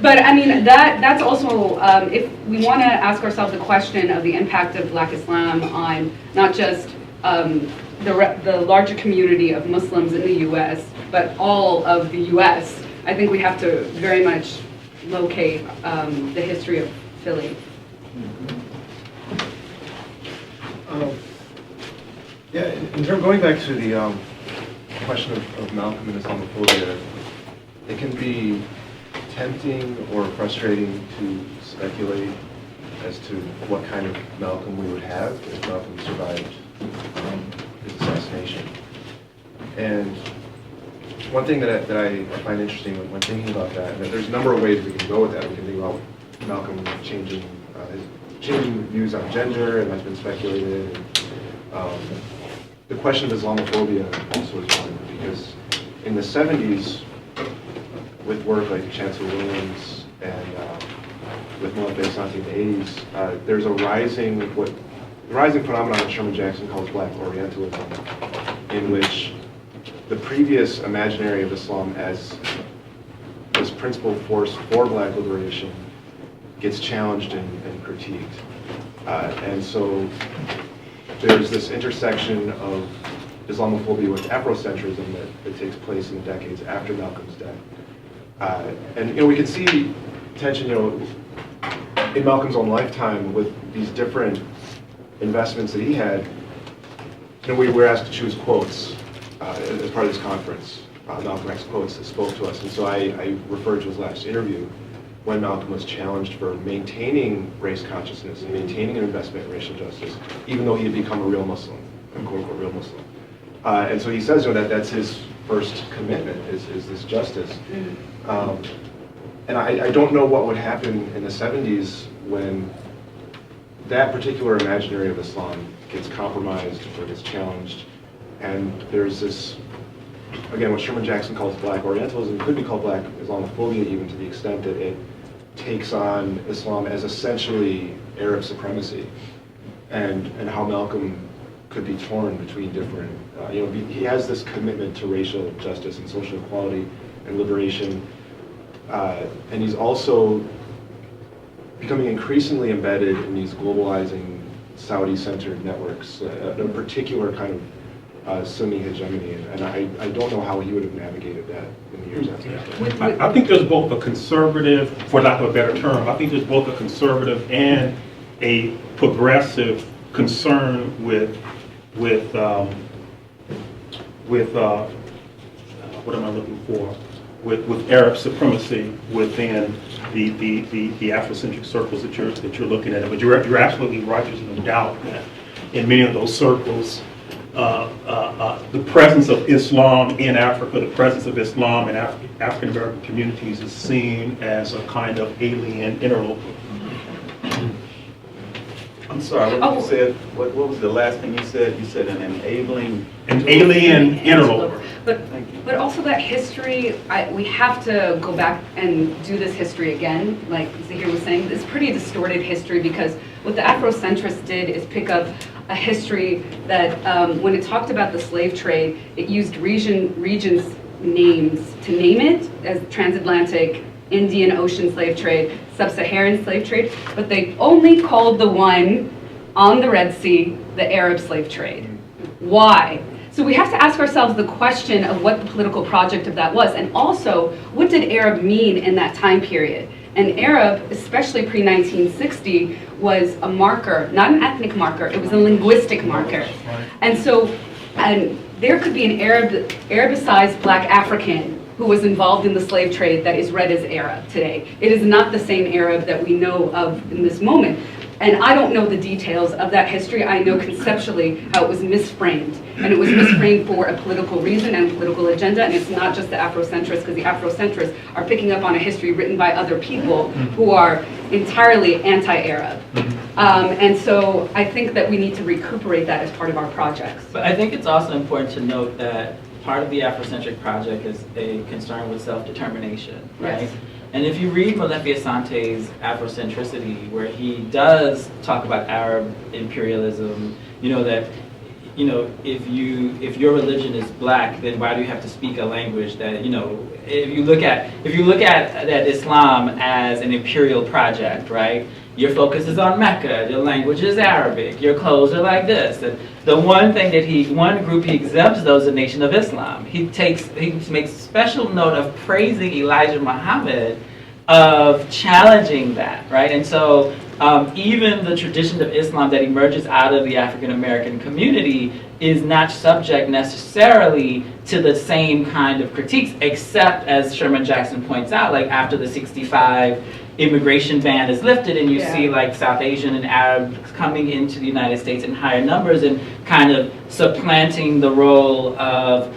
But I mean, that's also if we want to ask ourselves the question of the impact of Black Islam on not just the larger community of Muslims in the U.S., but all of the U.S., I think we have to very much locate the history of Philly. Yeah, in terms going back to the question of Malcolm and Islamophobia, it can be tempting or frustrating to speculate as to what kind of Malcolm we would have if Malcolm survived his assassination. And one thing that I find interesting when thinking about that, and there's a number of ways we can go with that. We can think about Malcolm changing views on gender, and that's been speculated. And, the question of Islamophobia also is one, because in the 70s, with work like Chancellor Williams and with Maytha in the 80s, there's a rising phenomenon that Sherman Jackson calls Black Orientalism, in which the previous imaginary of Islam as this principal force for Black liberation gets challenged and critiqued. And so there's this intersection of Islamophobia with Afrocentrism that takes place in the decades after Malcolm's death. And we can see tension, in Malcolm's own lifetime with these different investments that he had. We were asked to choose quotes as part of this conference, Malcolm X quotes that spoke to us. And so I referred to his last interview when Malcolm was challenged for maintaining race consciousness and maintaining an investment in racial justice, even though he had become a real Muslim, a quote-unquote real Muslim. And so he says that's his first commitment, is this justice. And I don't know what would happen in the 70s when that particular imaginary of Islam gets compromised or gets challenged. And there's this, again, what Sherman Jackson calls Black Orientalism, could be called Black Islamophobia, even to the extent that it takes on Islam as essentially Arab supremacy, and how Malcolm could be torn between different, he has this commitment to racial justice and social equality and liberation, and he's also becoming increasingly embedded in these globalizing Saudi-centered networks, a particular kind of Sunni hegemony, and I don't know how he would have navigated that in the years after that. I think there's both a conservative, for lack of a better term, I think there's both a conservative and a progressive concern with what am I looking for? With Arab supremacy within the Afrocentric circles that you're looking at. But you're absolutely right. There's no doubt that in many of those circles, the presence of Islam in Africa, the presence of Islam in African American communities is seen as a kind of alien interloper. I'm sorry, what you said, what was the last thing you said? You said an enabling... An alien interloper. But also that history, we have to go back and do this history again, like Zaheer was saying. It's pretty distorted history, because what the Afrocentrists did is pick up a history that when it talked about the slave trade, it used regions' names to name it as transatlantic, Indian Ocean slave trade, sub-Saharan slave trade, but they only called the one on the Red Sea, the Arab slave trade. Why? So we have to ask ourselves the question of what the political project of that was, and also, what did Arab mean in that time period? And Arab, especially pre-1960, was a marker, not an ethnic marker, it was a linguistic marker. And so, and there could be an Arabicized black African who was involved in the slave trade that is read as Arab today. It is not the same Arab that we know of in this moment. And I don't know the details of that history. I know conceptually how it was misframed. And it was misframed for a political reason and a political agenda. And it's not just the Afrocentrists, because the Afrocentrists are picking up on a history written by other people who are entirely anti-Arab. And so I think that we need to recuperate that as part of our projects. But I think it's also important to note that part of the Afrocentric project is a concern with self-determination, right? Yes. And if you read Molefi Asante's Afrocentricity, where he does talk about Arab imperialism, you know that, you know, if your religion is black, then why do you have to speak a language that, you know, if you look at Islam as an imperial project, right? Your focus is on Mecca, your language is Arabic, your clothes are like this. And the one thing that one group he exempts though is the Nation of Islam. He makes special note of praising Elijah Muhammad, of challenging that, right? And so even the tradition of Islam that emerges out of the African American community is not subject necessarily to the same kind of critiques, except, as Sherman Jackson points out, like after the '65 immigration ban is lifted and you see like South Asian and Arabs coming into the United States in higher numbers and kind of supplanting the role of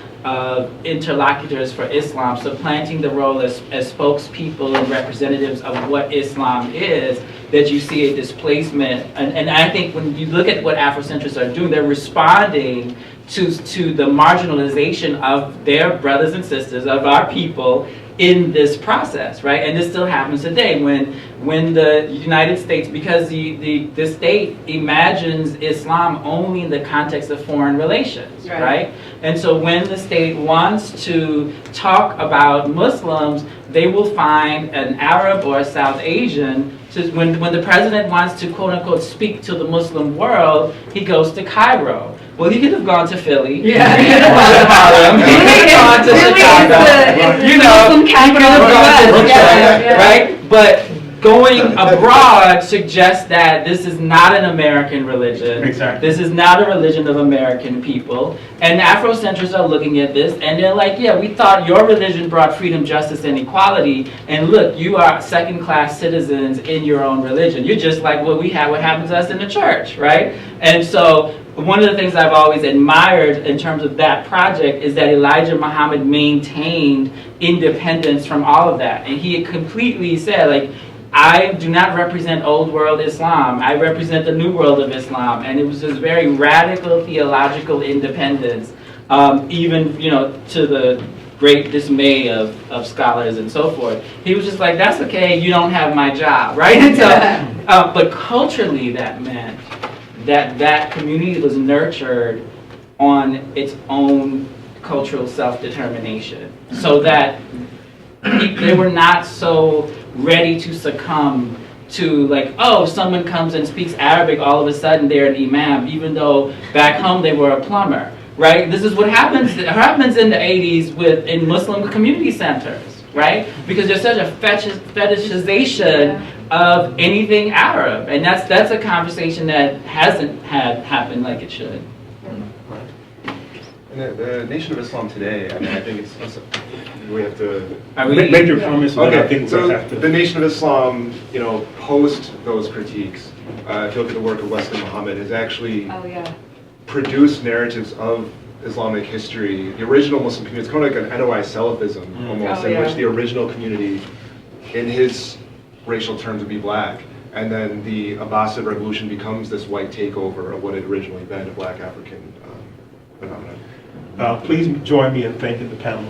interlocutors for Islam, supplanting the role as spokespeople and representatives of what Islam is, that you see a displacement. And I think when you look at what Afrocentrists are doing, they're responding to the marginalization of their brothers and sisters, of our people, in this process, right? And this still happens today when the United States, because the state imagines Islam only in the context of foreign relations, right? And so when the state wants to talk about Muslims, they will find an Arab or a South Asian. So when the president wants to quote unquote speak to the Muslim world, he goes to Cairo. Well, he could have gone to Philly. Yeah. He could have gone to Harlem. He could have gone to Chicago. You know, he could have gone to Brooklyn, right? But going abroad suggests that this is not an American religion. Exactly. This is not a religion of American people. And Afrocentrists are looking at this and they're like, yeah, we thought your religion brought freedom, justice, and equality. And look, you are second-class citizens in your own religion. You're just like what happens to us in the church, right? And so one of the things I've always admired in terms of that project is that Elijah Muhammad maintained independence from all of that. And he completely said, like, I do not represent old world Islam. I represent the new world of Islam. And it was this very radical theological independence, even, you know, to the great dismay of scholars and so forth. He was just like, that's okay, you don't have my job, right? And so, but culturally that meant that community was nurtured on its own cultural self-determination, so that they were not so ready to succumb to, like, oh, someone comes and speaks Arabic, all of a sudden they're an imam, even though back home they were a plumber, right? This is what happens in the 80s in Muslim community centers, right? Because there's such a fetishization of anything Arab, and that's a conversation that hasn't happened like it should. And the Nation of Islam today, I mean, I think it's also, we have to make your comments. Okay, I think so we'll have to. The Nation of Islam, you know, post those critiques, if you look at the work of Wesley Muhammad, has actually produced narratives of Islamic history. The original Muslim community, it's kind of like an NOI Salafism almost, in which the original community, in his racial terms, would be black. And then the Abbasid Revolution becomes this white takeover of what had originally been a black African phenomenon. Please join me in thanking the panel.